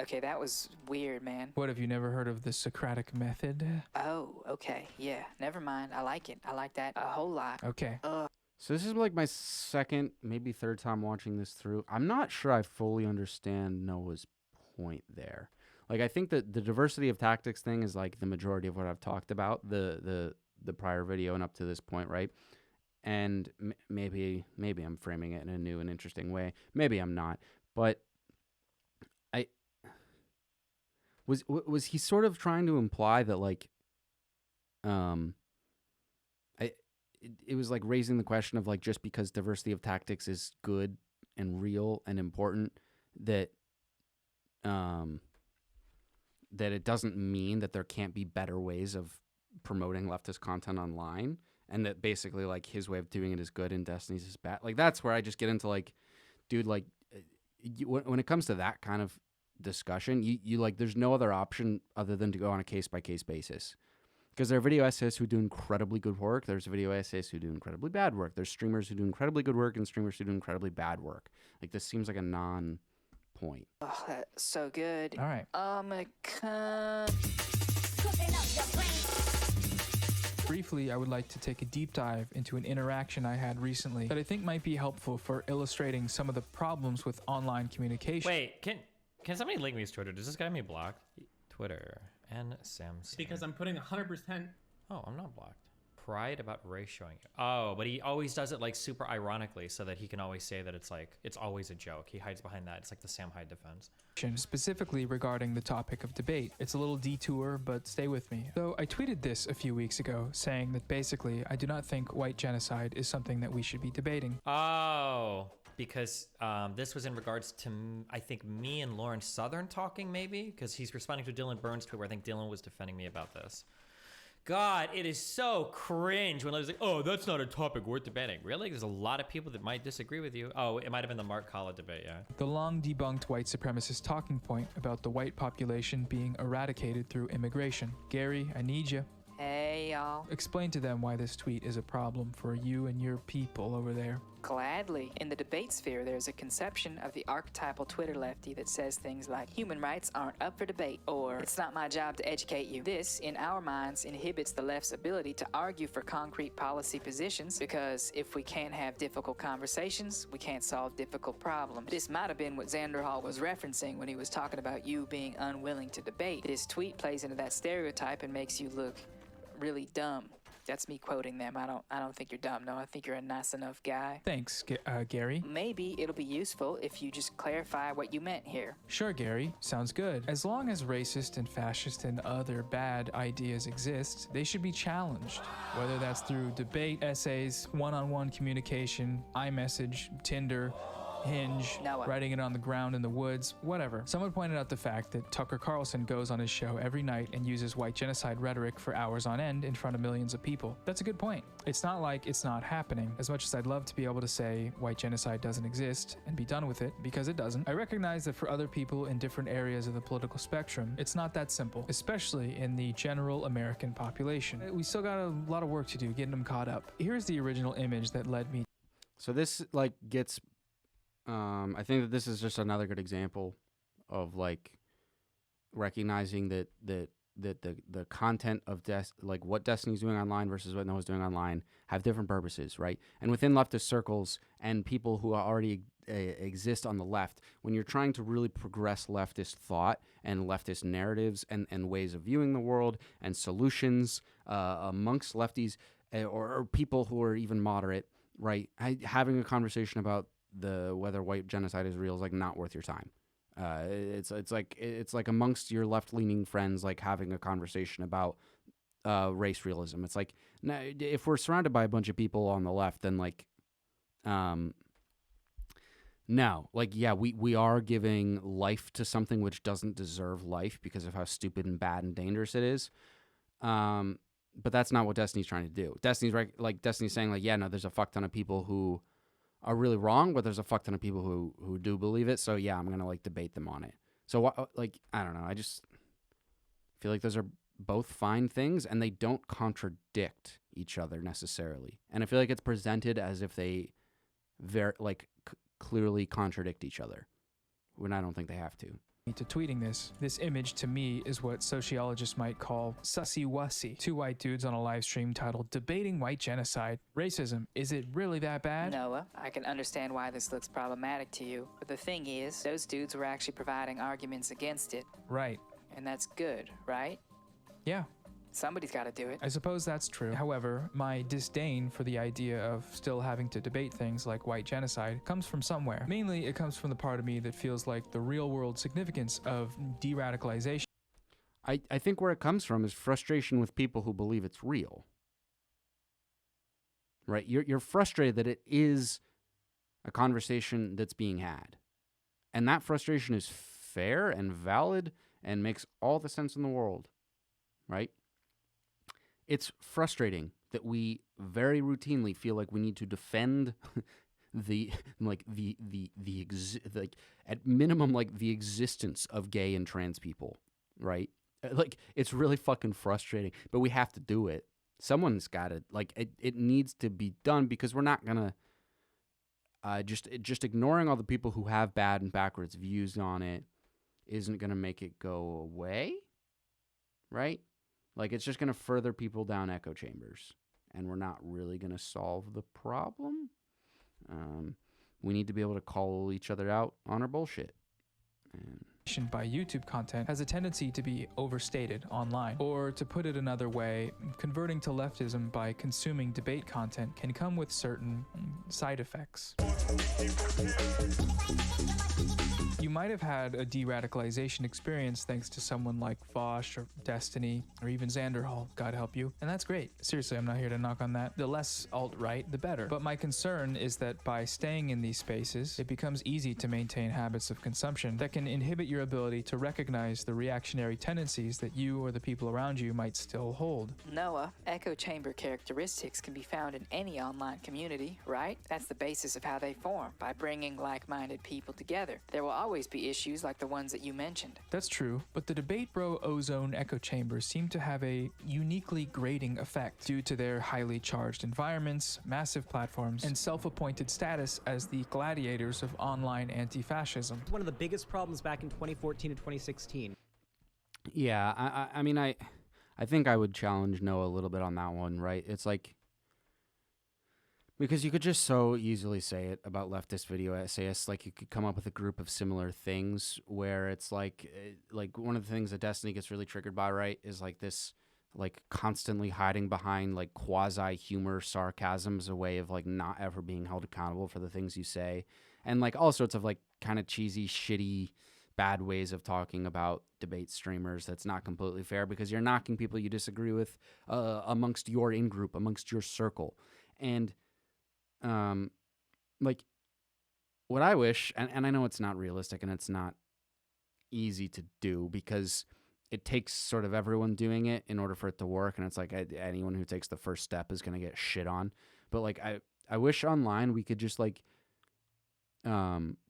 Okay, that was weird, man. What, have you never heard of the Socratic method? Oh, okay. Yeah, never mind. I like it. I like that a whole lot. Okay. So this is like my second, maybe third time watching this through. I'm not sure I fully understand Noah's point there. Like, I think that the diversity of tactics thing is like the majority of what I've talked about the prior video and up to this point, right? And maybe I'm framing it in a new and interesting way. Maybe I'm not. But was he sort of trying to imply that like it was like raising the question of like, just because diversity of tactics is good and real and important, that that it doesn't mean that there can't be better ways of promoting leftist content online, and that basically like his way of doing it is good and Destiny's is bad. Like, that's where I just get into like, dude, like when it comes to that kind of discussion, you like, there's no other option other than to go on a case-by-case basis. Because there are video essayists who do incredibly good work. There's video essayists who do incredibly bad work. There's streamers who do incredibly good work and streamers who do incredibly bad work. Like, this seems like a non-point. Oh, that's so good. All right. Briefly, I would like to take a deep dive into an interaction I had recently that I think might be helpful for illustrating some of the problems with online communication. Wait, can somebody link me his Twitter? Does this guy have me blocked? Twitter and Samson. Because I'm putting 100%. Oh, I'm not blocked. Pride about race showing it. Oh, but he always does it like super ironically so that he can always say that it's like, it's always a joke. He hides behind that. It's like the Sam Hyde defense. Specifically regarding the topic of debate. It's a little detour, but stay with me. So I tweeted this a few weeks ago, saying that basically I do not think white genocide is something that we should be debating. Oh, because this was in regards to, I think, me and Lauren Southern talking, maybe? Because he's responding to Dylan Burns' tweet where I think Dylan was defending me about this. God, it is so cringe when I was like, oh, that's not a topic worth debating. Really? There's a lot of people that might disagree with you. Oh, it might have been the Mark Kalla debate, yeah. The long debunked white supremacist talking point about the white population being eradicated through immigration. Gary, I need you. Hey, y'all. Explain to them why this tweet is a problem for you and your people over there. Gladly. In the debate sphere, there's a conception of the archetypal Twitter lefty that says things like, human rights aren't up for debate, or it's not my job to educate you. This, in our minds, inhibits the left's ability to argue for concrete policy positions, because if we can't have difficult conversations, we can't solve difficult problems. This might have been what Xander Hall was referencing when he was talking about you being unwilling to debate. This tweet plays into that stereotype and makes you look really dumb. That's me quoting them. I don't think you're dumb. No, I think you're a nice enough guy. Thanks, Gary. Maybe it'll be useful if you just clarify what you meant here. Sure, Gary. Sounds good. As long as racist and fascist and other bad ideas exist, they should be challenged. Whether that's through debate, essays, one-on-one communication, iMessage, Tinder, Hinge, writing it on the ground in the woods, whatever. Someone pointed out the fact that Tucker Carlson goes on his show every night and uses white genocide rhetoric for hours on end in front of millions of people. That's a good point. It's not like it's not happening. As much as I'd love to be able to say white genocide doesn't exist and be done with it, because it doesn't, I recognize that for other people in different areas of the political spectrum, it's not that simple, especially in the general American population. We still got a lot of work to do getting them caught up. Here's the original image that led me. So this like gets I think that this is just another good example of like recognizing that the content of like what Destiny's doing online versus what Noah's doing online have different purposes, right? And within leftist circles and people who already exist on the left, when you're trying to really progress leftist thought and leftist narratives and ways of viewing the world and solutions amongst lefties or people who are even moderate, right? Having a conversation about whether white genocide is real is like not worth your time. It's like amongst your left-leaning friends, like having a conversation about race realism. It's like, if we're surrounded by a bunch of people on the left, then like, no, like, yeah, we are giving life to something which doesn't deserve life because of how stupid and bad and dangerous it is. But that's not what Destiny's trying to do. Destiny's saying like, yeah, no, there's a fuck ton of people who are really wrong, but there's a fuck ton of people who do believe it. So yeah, I'm gonna like debate them on it. So like, I don't know. I just feel like those are both fine things, and they don't contradict each other necessarily. And I feel like it's presented as if they clearly contradict each other, when I don't think they have to. To tweeting this. This image to me is what sociologists might call sussy-wussy. Two white dudes on a live stream titled Debating White Genocide. Racism, is it really that bad? Noah, I can understand why this looks problematic to you, but the thing is, those dudes were actually providing arguments against it. Right. And that's good, right? Yeah. Somebody's got to do it. I suppose that's true. However, my disdain for the idea of still having to debate things like white genocide comes from somewhere. Mainly, it comes from the part of me that feels like the real-world significance of de-radicalization. I think where it comes from is frustration with people who believe it's real. Right? You're frustrated that it is a conversation that's being had. And that frustration is fair and valid and makes all the sense in the world. Right? It's frustrating that we very routinely feel like we need to defend at minimum, like, the existence of gay and trans people, right? Like, it's really fucking frustrating, but we have to do it. Someone's got to, like, it needs to be done, because we're not gonna just ignoring all the people who have bad and backwards views on it isn't gonna make it go away, right? Like, it's just going to further people down echo chambers, and we're not really going to solve the problem. We need to be able to call each other out on our bullshit. By YouTube content has a tendency to be overstated online. Or, to put it another way, converting to leftism by consuming debate content can come with certain side effects. You might have had a de-radicalization experience thanks to someone like Vosh or Destiny or even Xanderhall, God help you. And that's great. Seriously, I'm not here to knock on that. The less alt-right, the better. But my concern is that by staying in these spaces, it becomes easy to maintain habits of consumption that can inhibit your ability to recognize the reactionary tendencies that you or the people around you might still hold. Noah, echo chamber characteristics can be found in any online community, right? That's the basis of how they form, by bringing like-minded people together. There will always be issues like the ones that you mentioned. That's true, but the Debate Bro ozone echo chambers seem to have a uniquely grating effect due to their highly charged environments, massive platforms, and self-appointed status as the gladiators of online anti-fascism. One of the biggest problems back in 2014 and 2016. Yeah, I mean, I think I would challenge Noah a little bit on that one, right? It's like, because you could just so easily say it about leftist video essayists, like you could come up with a group of similar things where it's like one of the things that Destiny gets really triggered by, right, is like this, like, constantly hiding behind like quasi humor, sarcasm as a way of like not ever being held accountable for the things you say, and like all sorts of like kind of cheesy, shitty, bad ways of talking about debate streamers. That's not completely fair, because you're knocking people you disagree with amongst your in-group, amongst your circle. And like, what I wish, and I know it's not realistic and it's not easy to do, because it takes sort of everyone doing it in order for it to work, and it's like anyone who takes the first step is going to get shit on. But like, I wish online we could just like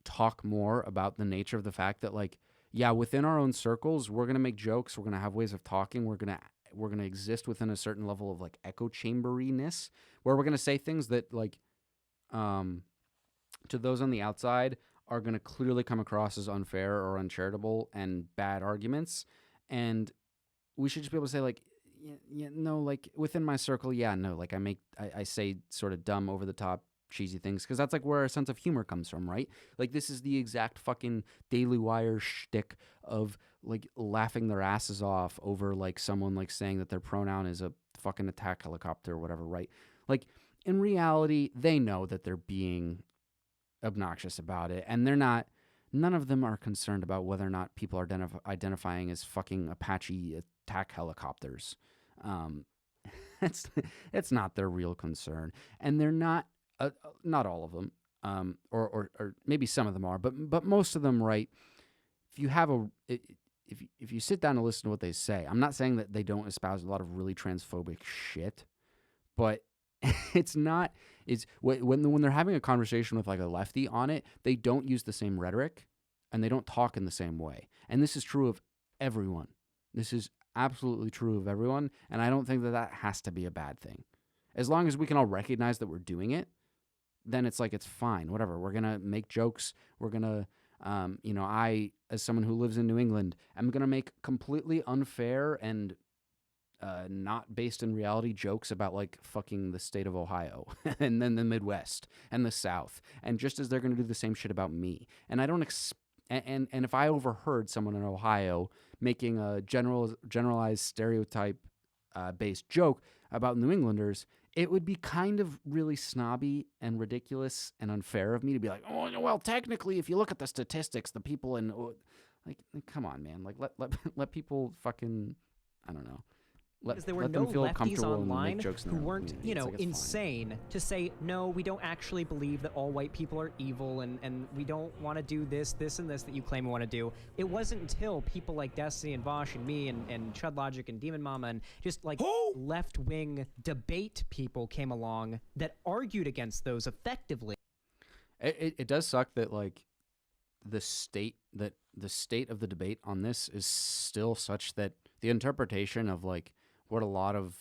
talk more about the nature of the fact that, like, yeah, within our own circles, we're going to make jokes, we're going to have ways of talking, we're going to exist within a certain level of like echo chamberiness, where we're going to say things that, like, to those on the outside are going to clearly come across as unfair or uncharitable and bad arguments. And we should just be able to say, like, yeah, no, like, within my circle, yeah, no, like, I say sort of dumb, over the top, cheesy things, because that's like where our sense of humor comes from, right? Like, this is the exact fucking Daily Wire shtick of like laughing their asses off over like someone like saying that their pronoun is a fucking attack helicopter or whatever, right? Like, in reality, they know that they're being obnoxious about it, and none of them are concerned about whether or not people are identifying as fucking Apache attack helicopters. It's not their real concern, and they're not all of them, or maybe some of them are, but most of them, right? If you sit down and listen to what they say, I'm not saying that they don't espouse a lot of really transphobic shit, but when they're having a conversation with like a lefty on it, they don't use the same rhetoric and they don't talk in the same way. And this is true of everyone. This is absolutely true of everyone, and I don't think that that has to be a bad thing. As long as we can all recognize that we're doing it, then it's like, it's fine, whatever. We're going to make jokes. We're going to, I, as someone who lives in New England, am going to make completely unfair and not based in reality jokes about like fucking the state of Ohio and then the Midwest and the South. And just as they're going to do the same shit about me. And I don't and if I overheard someone in Ohio making a generalized stereotype based joke about New Englanders, it would be kind of really snobby and ridiculous and unfair of me to be like, oh, well, technically, if you look at the statistics, the people in, like, come on, man. Like, let people fucking, I don't know. Because there were let no them feel lefties comfortable and online make jokes in who their own weren't, community. It's like, it's insane to say, no, we don't actually believe that all white people are evil and we don't want to do this, and this that you claim we want to do. It wasn't until people like Destiny and Vosh and me and Chud Logic and Demon Mama and just like left-wing debate people came along that argued against those effectively. It does suck that like the state of the debate on this is still such that the interpretation of like what a lot of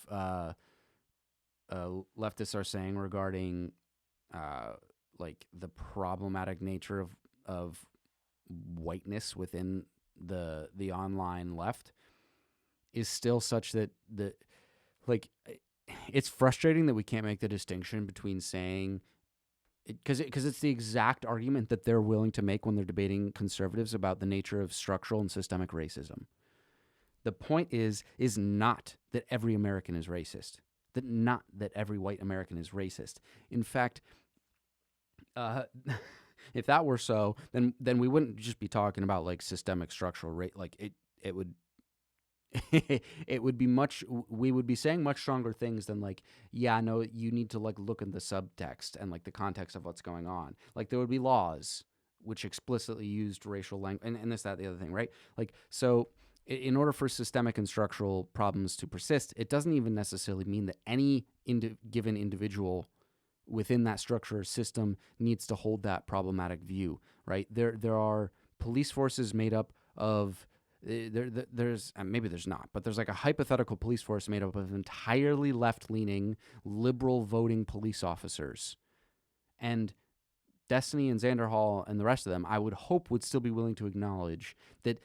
leftists are saying regarding like the problematic nature of whiteness within the online left is still such that it's frustrating that we can't make the distinction between saying, because it's the exact argument that they're willing to make when they're debating conservatives about the nature of structural and systemic racism. The point is not that every American is racist, not that every white American is racist. In fact, if that were so, then we wouldn't just be talking about like systemic structural like it would it would be we would be saying much stronger things than like, yeah, no, you need to like look at the subtext and like the context of what's going on. Like there would be laws which explicitly used racial language and this, that, the other thing, right? Like, so in order for systemic and structural problems to persist, it doesn't even necessarily mean that any given individual within that structure or system needs to hold that problematic view, right? There are police forces made up of there's maybe there's not, but there's like a hypothetical police force made up of entirely left-leaning, liberal voting police officers, and Destiny and Xander Hall and the rest of them, I would hope, would still be willing to acknowledge that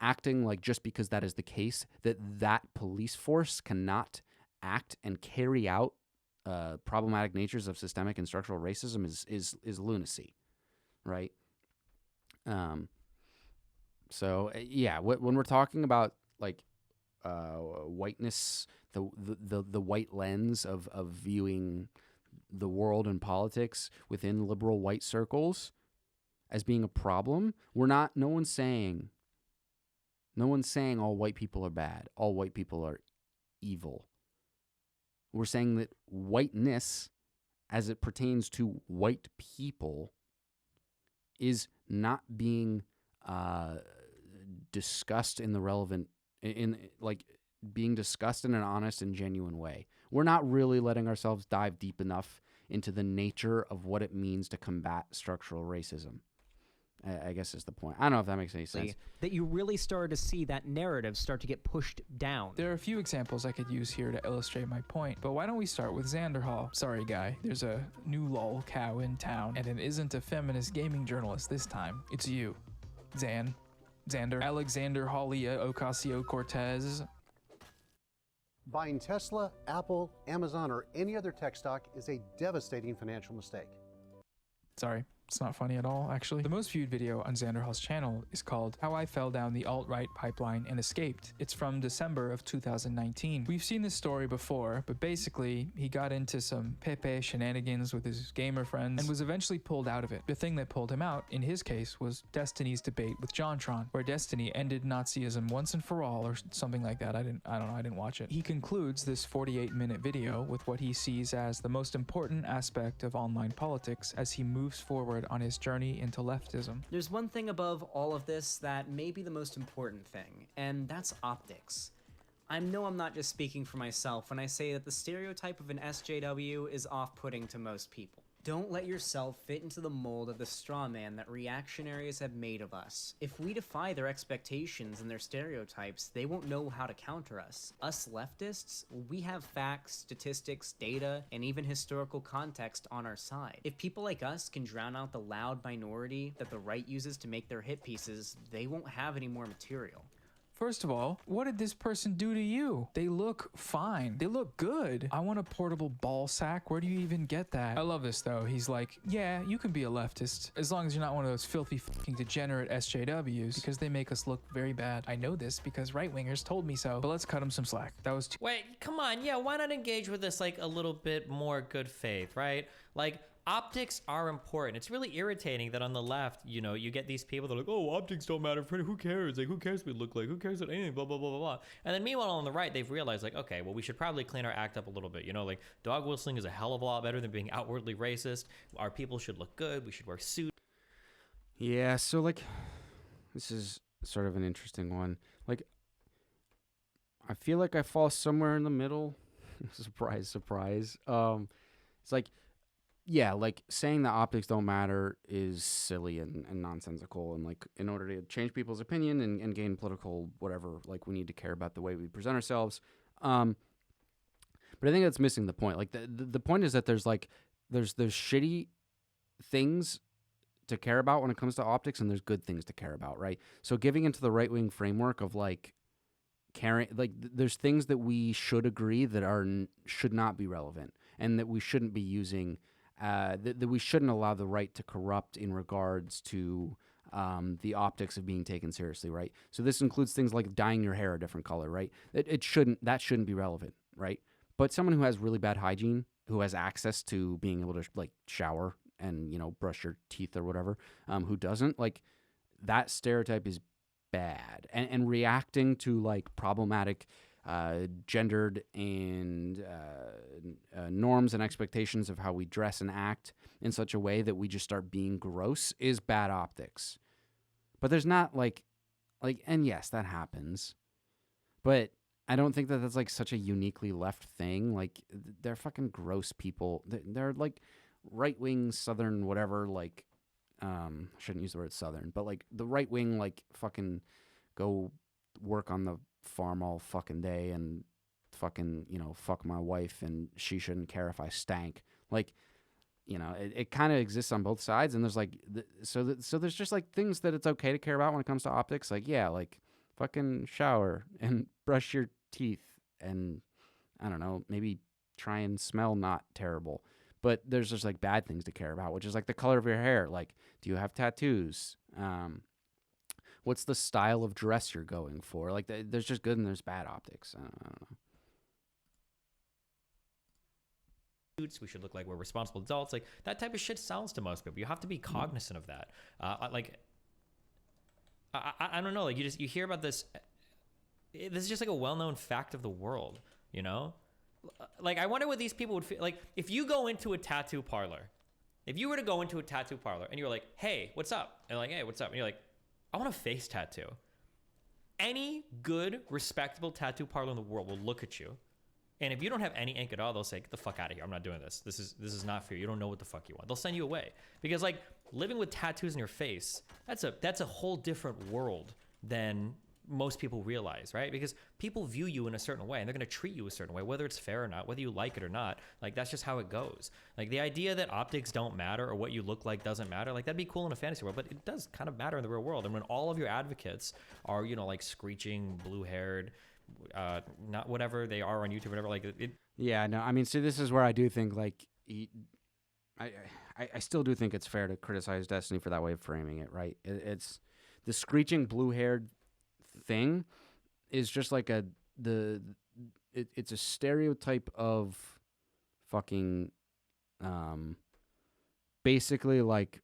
acting like just because that is the case, that police force cannot act and carry out problematic natures of systemic and structural racism is lunacy, right? So yeah, when we're talking about like whiteness, the white lens of viewing the world and politics within liberal white circles as being a problem, no one's saying all white people are bad, all white people are evil. We're saying that whiteness, as it pertains to white people, is not being discussed in the relevant, being discussed in an honest and genuine way. We're not really letting ourselves dive deep enough into the nature of what it means to combat structural racism, I guess is the point. I don't know if that makes any sense. That you really started to see that narrative start to get pushed down. There are a few examples I could use here to illustrate my point, but why don't we start with Xander Hall? Sorry, guy. There's a new lol cow in town, and it isn't a feminist gaming journalist this time. It's you, Xander, Alexander Hawley Ocasio-Cortez. Buying Tesla, Apple, Amazon, or any other tech stock is a devastating financial mistake. Sorry. It's not funny at all, actually. The most viewed video on Xander Hall's channel is called How I Fell Down the Alt-Right Pipeline and Escaped. It's from December of 2019. We've seen this story before, but basically, he got into some Pepe shenanigans with his gamer friends and was eventually pulled out of it. The thing that pulled him out, in his case, was Destiny's debate with JonTron, where Destiny ended Nazism once and for all, or something like that. I don't know, I didn't watch it. He concludes this 48-minute video with what he sees as the most important aspect of online politics as he moves forward on his journey into leftism. There's one thing above all of this that may be the most important thing, and that's optics. I know I'm not just speaking for myself when I say that the stereotype of an SJW is off-putting to most people. Don't let yourself fit into the mold of the straw man that reactionaries have made of us. If we defy their expectations and their stereotypes, they won't know how to counter us. Us leftists, we have facts, statistics, data, and even historical context on our side. If people like us can drown out the loud minority that the right uses to make their hit pieces, they won't have any more material. First of all, what did this person do to you? They look fine. They look good. I want a portable ball sack. Where do you even get that? I love this though. He's like, yeah, you can be a leftist as long as you're not one of those filthy fucking degenerate SJWs because they make us look very bad. I know this because right-wingers told me so, but let's cut him some slack. That was too— Wait, come on. Yeah, why not engage with this like a little bit more good faith, right? Like, optics are important. It's really irritating that on the left, you know, you get these people that are like, oh, optics don't matter. Who cares? Like, who cares what we look like? Who cares what anything? Blah, blah, blah, blah, blah. And then meanwhile, on the right, they've realized like, okay, well, we should probably clean our act up a little bit. You know, like dog whistling is a hell of a lot better than being outwardly racist. Our people should look good. We should wear suits. Yeah, so like, this is sort of an interesting one. Like, I feel like I fall somewhere in the middle. Surprise, surprise. It's like, yeah, like saying that optics don't matter is silly and nonsensical. And like, in order to change people's opinion and gain political whatever, like we need to care about the way we present ourselves. But I think that's missing the point. Like the point is that there's shitty things to care about when it comes to optics, and there's good things to care about, right? So giving into the right wing framework of like caring, like there's things that we should agree that should not be relevant, and that we shouldn't be using. That we shouldn't allow the right to corrupt in regards to the optics of being taken seriously, right? So this includes things like dyeing your hair a different color, right? That shouldn't be relevant, right? But someone who has really bad hygiene, who has access to being able to like shower and, you know, brush your teeth or whatever, who doesn't, like, that stereotype is bad. And reacting to like problematic gendered and norms and expectations of how we dress and act in such a way that we just start being gross is bad optics. But there's not like, and yes, that happens, but I don't think that that's like such a uniquely left thing. Like, they're fucking gross people. They're like right-wing Southern whatever, like, I shouldn't use the word Southern, but like the right wing, like fucking go work on the farm all fucking day and fucking, you know, fuck my wife and she shouldn't care if I stank. Like, you know, it kind of exists on both sides, and there's like so there's just like things that it's okay to care about when it comes to optics. Like, yeah, like fucking shower and brush your teeth and I don't know, maybe try and smell not terrible. But there's just like bad things to care about, which is like the color of your hair. Like, do you have tattoos? What's the style of dress you're going for? Like, there's just good and there's bad optics. I don't know. We should look like we're responsible adults. Like, that type of shit sounds to most people. You have to be cognizant of that. I don't know. Like, you hear about this. This is just like a well-known fact of the world, you know? Like, I wonder what these people would feel. Like, if you go into a tattoo parlor, if you were to go into a tattoo parlor and you're like, hey, what's up? And like, hey, what's up? And you're like, I want a face tattoo. Any good, respectable tattoo parlor in the world will look at you. And if you don't have any ink at all, they'll say, get the fuck out of here. I'm not doing this. This is not for you. You don't know what the fuck you want. They'll send you away. Because like living with tattoos in your face, that's a whole different world than most people realize, right? Because people view you in a certain way and they're going to treat you a certain way, whether it's fair or not, whether you like it or not. Like, that's just how it goes. Like, the idea that optics don't matter or what you look like doesn't matter, like, that'd be cool in a fantasy world, but it does kind of matter in the real world. And when all of your advocates are, you know, like screeching, blue-haired, not whatever they are on YouTube, whatever, like it. Yeah, no, I mean, see, this is where I do think like I still do think it's fair to criticize Destiny for that way of framing it, right? It's the screeching blue-haired thing is just like it's a stereotype of fucking basically like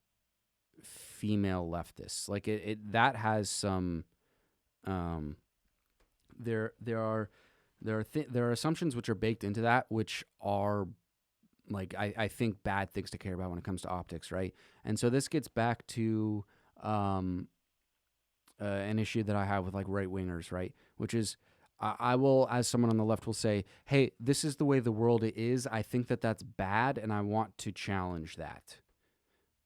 female leftists. Like it that has some there are assumptions which are baked into that, which are like I think bad things to care about when it comes to optics, right? And so this gets back to an issue that I have with like right wingers, right? Which is I will, as someone on the left will say, hey, this is the way the world is. I think that that's bad, and I want to challenge that.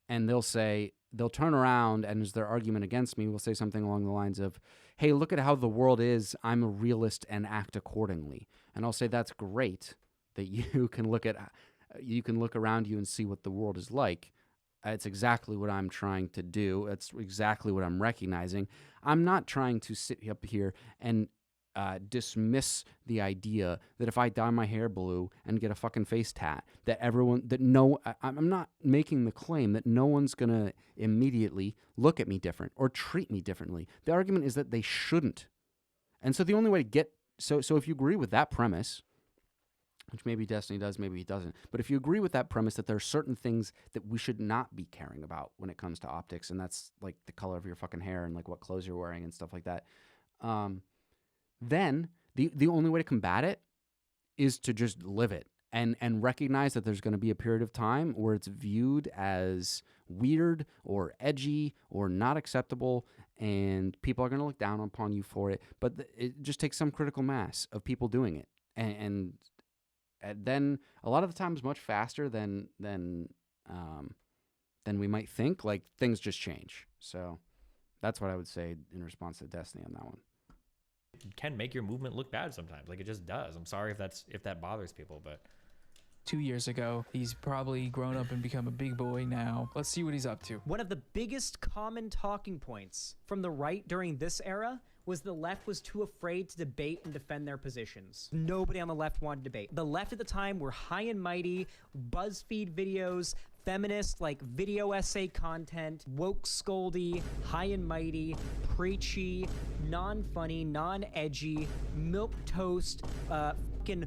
And they'll turn around, and as their argument against me, will say something along the lines of, hey, look at how the world is. I'm a realist and act accordingly. And I'll say, that's great that you can look around you and see what the world is like. It's exactly what I'm trying to do. It's exactly what I'm recognizing. I'm not trying to sit up here and dismiss the idea that if I dye my hair blue and get a fucking face tat, I'm not making the claim that no one's going to immediately look at me different or treat me differently. The argument is that they shouldn't. And so the only way to so if you agree with that premise, which maybe Destiny does, maybe he doesn't, but if you agree with that premise that there are certain things that we should not be caring about when it comes to optics, and that's like the color of your fucking hair and like what clothes you're wearing and stuff like that, then the only way to combat it is to just live it and recognize that there's going to be a period of time where it's viewed as weird or edgy or not acceptable, and people are going to look down upon you for it. But it just takes some critical mass of people doing it, and then a lot of the times much faster than we might think. Like, things just change. So that's what I would say in response to Destiny on that one. It can make your movement look bad sometimes. Like, it just does. I'm sorry if that bothers people, but 2 years ago. He's probably grown up and become a big boy now. Let's see what he's up to. One of the biggest common talking points from the right during this era was the left was too afraid to debate and defend their positions. Nobody on the left wanted to debate. The left at the time were high and mighty, BuzzFeed videos, feminist, like video essay content, woke scoldy, high and mighty, preachy, non-funny, non-edgy, milquetoast, fucking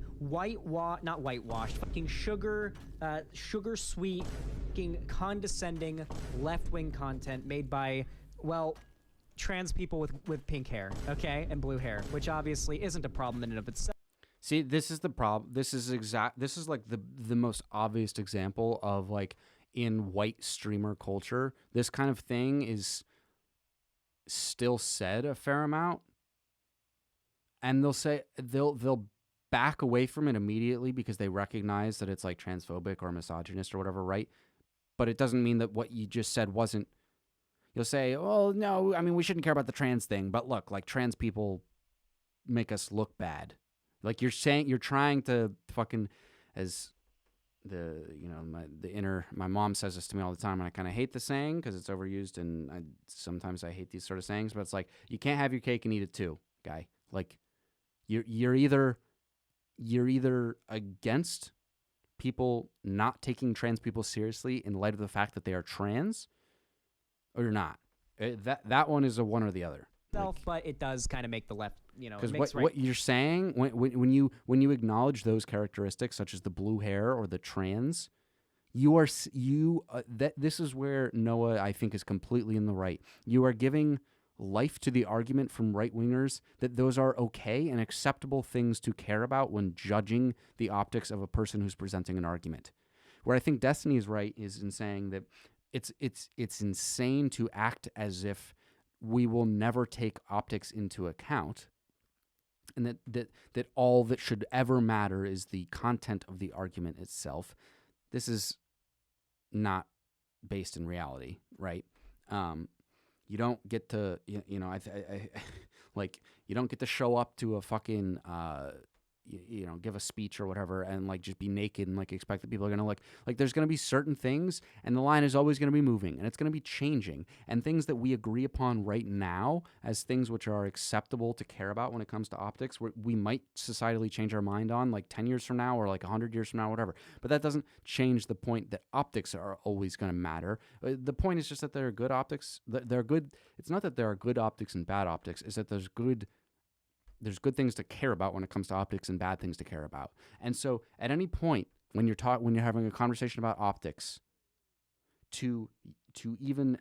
not whitewashed, fucking sugar sweet, fucking condescending left-wing content made by, well, trans people with pink hair, okay, and blue hair, which obviously isn't a problem in and of itself. See, this is the problem. This is like the most obvious example of, like, in white streamer culture, this kind of thing is still said a fair amount, and they'll back away from it immediately because they recognize that it's like transphobic or misogynist or whatever, right? But it doesn't mean that what you just said wasn't. You'll say, "Oh no, I mean, we shouldn't care about the trans thing," but look, like, trans people make us look bad. Like, you're trying to fucking, as my mom says this to me all the time, and I kind of hate the saying because it's overused, and sometimes I hate these sort of sayings, but it's like, you can't have your cake and eat it too, guy. Like, you're either against people not taking trans people seriously in light of the fact that they are trans, or you're not. That one is a one or the other. But it does kind of make the left, because what you're saying when you acknowledge those characteristics, such as the blue hair or the trans, this is where Noah, I think, is completely in the right. You are giving life to the argument from right wingers that those are okay and acceptable things to care about when judging the optics of a person who's presenting an argument. Where I think Destiny is right is in saying that it's insane to act as if we will never take optics into account, and that all that should ever matter is the content of the argument itself. This is not based in reality, right? You don't get to, like, you don't get to show up to a fucking, give a speech or whatever and, like, just be naked and, like, expect that people are going to like, there's going to be certain things, and the line is always going to be moving, and it's going to be changing, and things that we agree upon right now as things which are acceptable to care about when it comes to optics, we might societally change our mind on, like, 10 years from now or, like, 100 years from now, whatever. But that doesn't change the point that optics are always going to matter. The point is just that there are good optics. They're good. It's not that there are good optics and bad optics. It's that there's good things to care about when it comes to optics and bad things to care about. And so at any point when you're having a conversation about optics, to even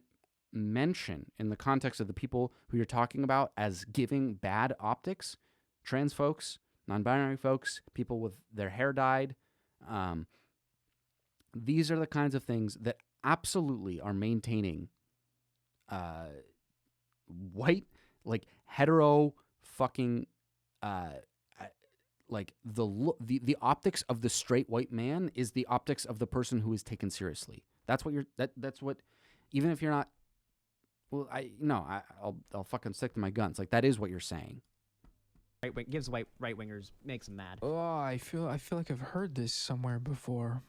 mention in the context of the people who you're talking about as giving bad optics, trans folks, non-binary folks, people with their hair dyed, these are the kinds of things that absolutely are maintaining white, like, hetero fucking like the optics of the straight white man is the optics of the person who is taken seriously. That's what that's what, even if you're not, well, I'll fucking stick to my guns. Like, that is what you're saying. Gives right wingers, makes them mad. Oh, I feel like I've heard this somewhere before.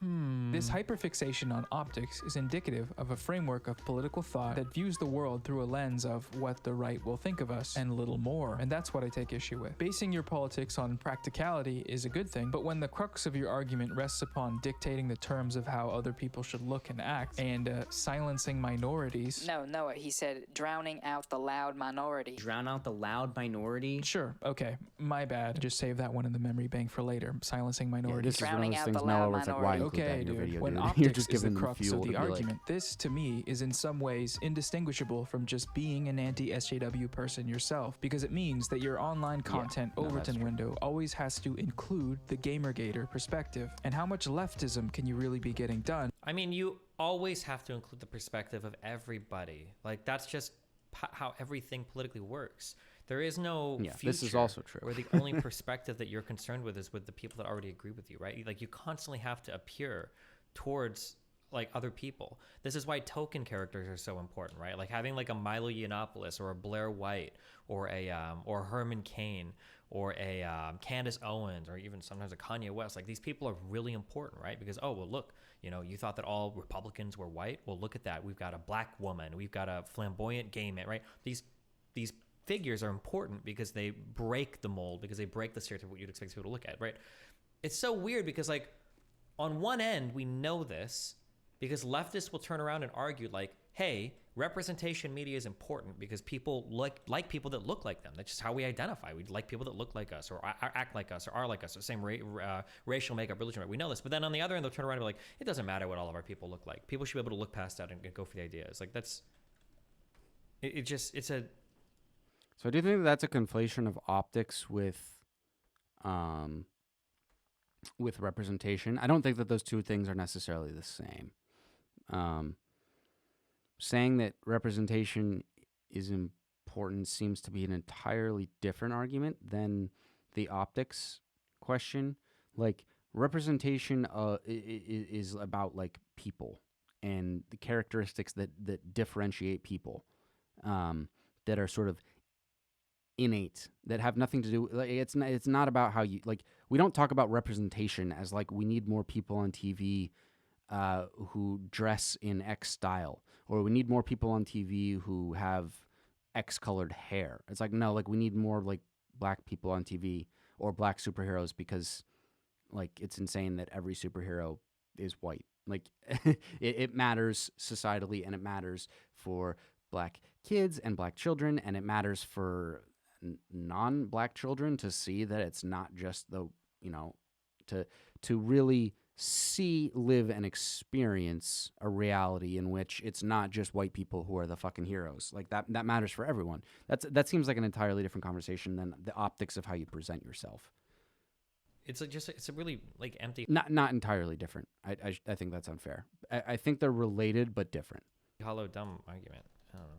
This hyperfixation on optics is indicative of a framework of political thought that views the world through a lens of what the right will think of us and little more. And that's what I take issue with. Basing your politics on practicality is a good thing, but when the crux of your argument rests upon dictating the terms of how other people should look and act and silencing minorities. No, Noah, he said drowning out the loud minority. Drown out the loud minority? Sure, okay. My bad. Just save that one in the memory bank for later. Silencing minorities. Yeah, this is one of those things Noah was like, why include that in your video, when dude? optics You're just is the giving crux fuel of to the be like- argument, this to me is in some ways indistinguishable from just being an anti-SJW person yourself, because it means that your online content Overton window always has to include the Gamergator perspective. And how much leftism can you really be getting done? I mean, you always have to include the perspective of everybody. Like, that's just how everything politically works. There is no future this is also true. where the only perspective that you're concerned with is with the people that already agree with you, right? Like, you constantly have to appear towards like other people. This is why token characters are so important, right? Like having like a Milo Yiannopoulos or a Blair White or a or Herman Cain or a Candace Owens or even sometimes a Kanye West. Like, these people are really important, right? Because, oh, well, look, you know, you thought that all Republicans were white. Well, look at that. We've got a black woman. We've got a flamboyant gay man, right? These figures are important because they break the mold, because they break the stereotype of what you'd expect people to look at, right? It's so weird because, like, on one end, we know this because leftists will turn around and argue like, hey, representation media is important because people like people that look like them. That's just how we identify. We like people that look like us or act like us or are like us or same racial makeup, religion, right? We know this. But then on the other end, they'll turn around and be like, it doesn't matter what all of our people look like. People should be able to look past that and go for the ideas. Like, that's, it's a... So I do think that's a conflation of optics with representation. I don't think that those two things are necessarily the same. Saying that representation is important seems to be an entirely different argument than the optics question. Like, representation is about like people and the characteristics that differentiate people, that are sort of innate, that have nothing to do, like, it's not about how you, like, we don't talk about representation as like we need more people on TV who dress in X style, or we need more people on TV who have X colored hair. It's like, no, like, we need more like black people on TV or black superheroes because, like, it's insane that every superhero is white. Like, it matters societally, and it matters for black kids and black children, and it matters for non-black children to see that it's not just the, you know, to really see, live, and experience a reality in which it's not just white people who are the fucking heroes. Like, that matters for everyone. That seems like an entirely different conversation than the optics of how you present yourself. It's like it's a really like empty. Not entirely different. I think that's unfair. I think they're related but different. Hollow dumb argument. I don't know.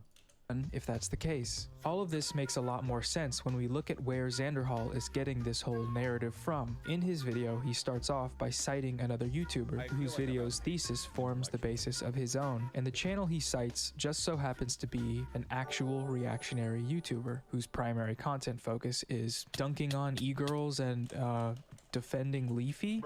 If that's the case. All of this makes a lot more sense when we look at where Xanderhal is getting this whole narrative from. In his video, he starts off by citing another YouTuber whose video's thesis forms the basis of his own, and the channel he cites just so happens to be an actual reactionary YouTuber whose primary content focus is dunking on e-girls and defending Leafy.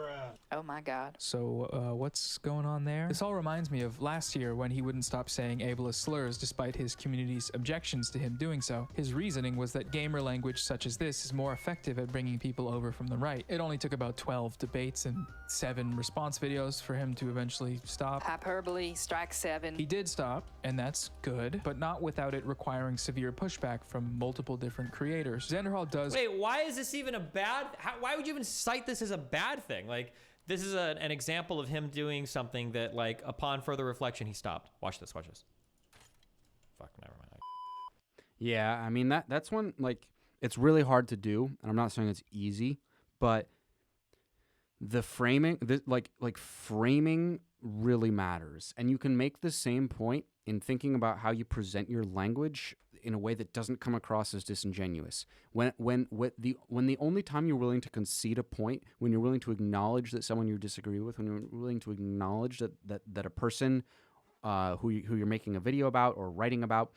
Oh my god. So what's going on there? This all reminds me of last year when he wouldn't stop saying ableist slurs despite his community's objections to him doing so. His reasoning was that gamer language such as this is more effective at bringing people over from the right. It only took about 12 debates and 7 response videos for him to eventually stop. Hyperbole, strike 7. He did stop, and that's good, but not without it requiring severe pushback from multiple different creators. Xanderhal does... Wait, why is this even a bad... why would you even cite this as a bad thing? Like, this is an example of him doing something that, like, upon further reflection, he stopped. Watch this, watch this. Fuck, never mind. Yeah, I mean, that's one, like, it's really hard to do, and I'm not saying it's easy, but the framing, framing really matters. And you can make the same point in thinking about how you present your language in a way that doesn't come across as disingenuous. When the only time you're willing to concede a point, when you're willing to acknowledge that someone you disagree with, when you're willing to acknowledge that a person who you're making a video about or writing about,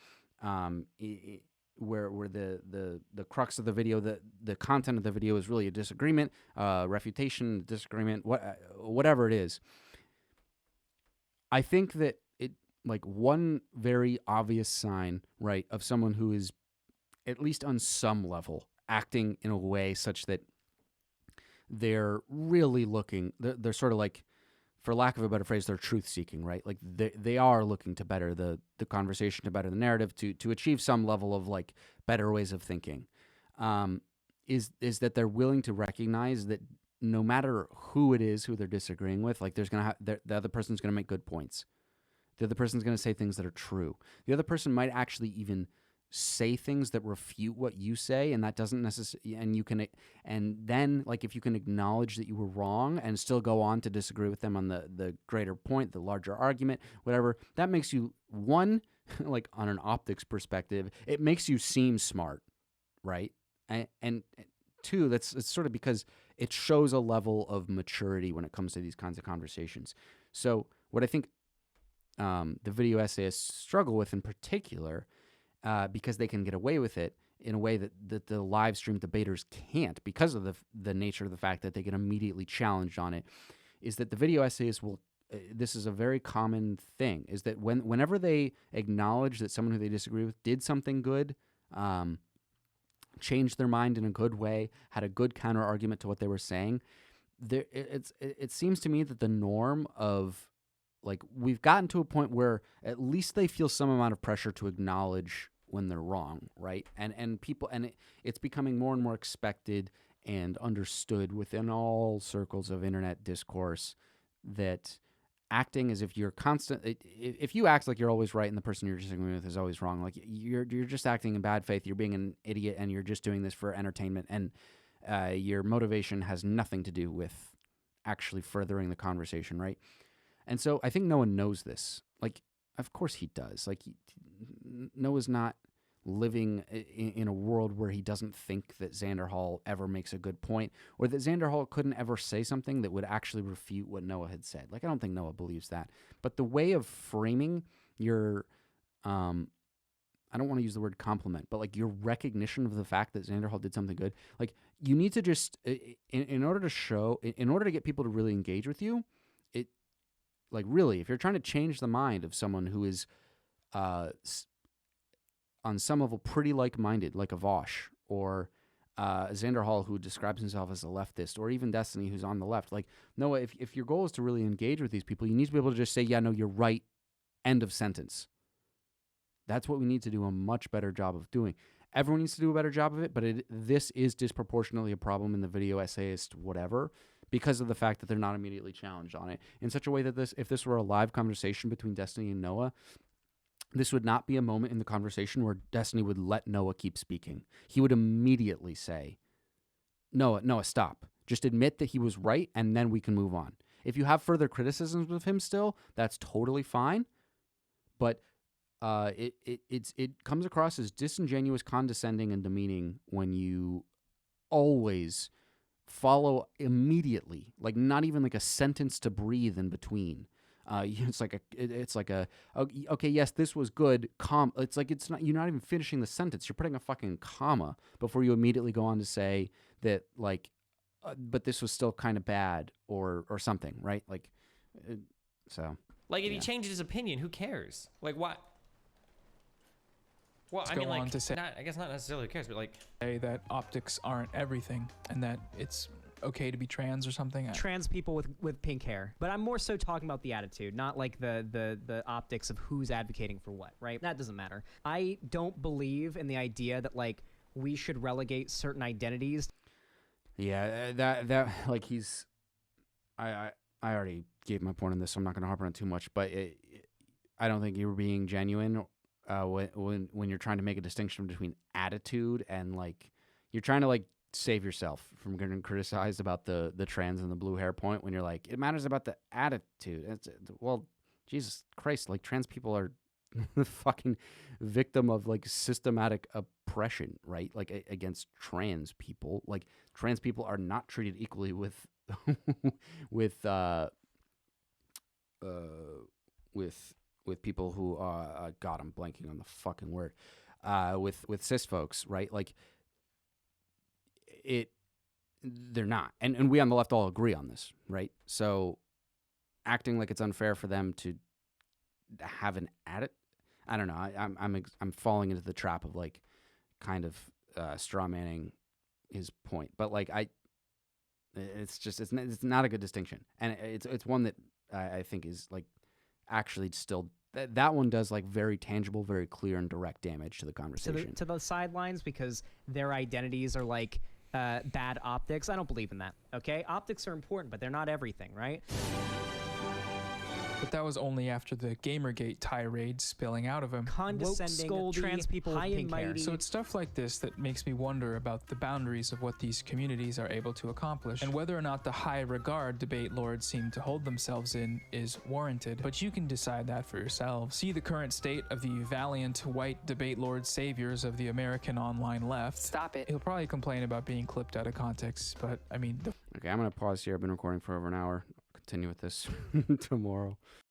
where the crux of the video, the content of the video is really a disagreement, refutation, disagreement, whatever it is. I think that like one very obvious sign, right, of someone who is at least on some level acting in a way such that they're really looking, they're sort of like, for lack of a better phrase, they're truth seeking, right? Like they are looking to better the conversation, to better the narrative, to achieve some level of like better ways of thinking. Is that they're willing to recognize that no matter who it is who they're disagreeing with, like the other person's gonna make good points. The other person's going to say things that are true. The other person might actually even say things that refute what you say, and that doesn't necessarily. And then like if you can acknowledge that you were wrong and still go on to disagree with them on the greater point, the larger argument, whatever, that makes you one, like on an optics perspective, it makes you seem smart, right? And two, it's sort of because it shows a level of maturity when it comes to these kinds of conversations. So what I think the video essayists struggle with in particular, because they can get away with it in a way that the live stream debaters can't, because of the nature of the fact that they get immediately challenged on it, is that the video essayists will, this is a very common thing, is that whenever they acknowledge that someone who they disagree with did something good, changed their mind in a good way, had a good counter argument to what they were saying, it seems to me that the norm of, like, we've gotten to a point where at least they feel some amount of pressure to acknowledge when they're wrong, right? And people, and it's becoming more and more expected and understood within all circles of internet discourse that acting as if you're if you act like you're always right and the person you're disagreeing with is always wrong, like you're just acting in bad faith, you're being an idiot, and you're just doing this for entertainment, and your motivation has nothing to do with actually furthering the conversation, right? And so I think Noah knows this. Like, of course he does. Like, Noah's not living in a world where he doesn't think that Xander Hall ever makes a good point, or that Xander Hall couldn't ever say something that would actually refute what Noah had said. Like, I don't think Noah believes that. But the way of framing your, I don't want to use the word compliment, but like your recognition of the fact that Xander Hall did something good, like you need to just, in order to get people to really engage with you, like, really, if you're trying to change the mind of someone who is on some level pretty like-minded, like a Vosh, or Xander Hall, who describes himself as a leftist, or even Destiny, who's on the left, like, Noah, if your goal is to really engage with these people, you need to be able to just say, yeah, no, you're right, end of sentence. That's what we need to do a much better job of doing. Everyone needs to do a better job of it, but this is disproportionately a problem in the video essayist whatever, because of the fact that they're not immediately challenged on it in such a way that if this were a live conversation between Destiny and Noah, this would not be a moment in the conversation where Destiny would let Noah keep speaking. He would immediately say, Noah, stop. Just admit that he was right, and then we can move on. If you have further criticisms of him still, that's totally fine, but it comes across as disingenuous, condescending, and demeaning when you always follow immediately, like not even like a sentence to breathe in between. It's like a okay, yes, this was good. It's like you're not even finishing the sentence. You're putting a fucking comma before you immediately go on to say that, like, but this was still kind of bad or something, right? Like, so. Like, if he changes his opinion, who cares? Like, what? Well, Let's I mean, go like, on to say, I guess not necessarily who cares, but like, say that optics aren't everything, and that it's okay to be trans or something. Trans people with pink hair, but I'm more so talking about the attitude, not like the optics of who's advocating for what, right? That doesn't matter. I don't believe in the idea that like we should relegate certain identities. Yeah, that like I already gave my point on this, so I'm not going to harp on it too much, but I don't think you were being genuine when you're trying to make a distinction between attitude and, like, you're trying to, like, save yourself from getting criticized about the trans and the blue hair point when you're like, it matters about the attitude. Well, Jesus Christ, like, trans people are fucking victim of like systematic oppression, right? Like against trans people. Like trans people are not treated equally with with people who God, I'm blanking on the fucking word. With cis folks, right? Like they're not. And we on the left all agree on this, right? So acting like it's unfair for them to have an added, I don't know. I'm falling into the trap of like kind of straw manning his point, but like it's not a good distinction, and it's one that I think is like actually still that one does like very tangible, very clear and direct damage to the conversation. To the sidelines because their identities are like bad optics. I don't believe in that. Okay, optics are important, but they're not everything, right? But that was only after the Gamergate tirade spilling out of him. Condescending, Woke, scoldy, trans people with high pink and hair. mighty. So it's stuff like this that makes me wonder about the boundaries of what these communities are able to accomplish, and whether or not the high regard debate lords seem to hold themselves in is warranted. But you can decide that for yourselves. See the current state of the valiant white debate lord saviors of the American online left. Stop it. He'll probably complain about being clipped out of context, but I mean... Okay, I'm going to pause here. I've been recording for over an hour. I'll continue with this tomorrow.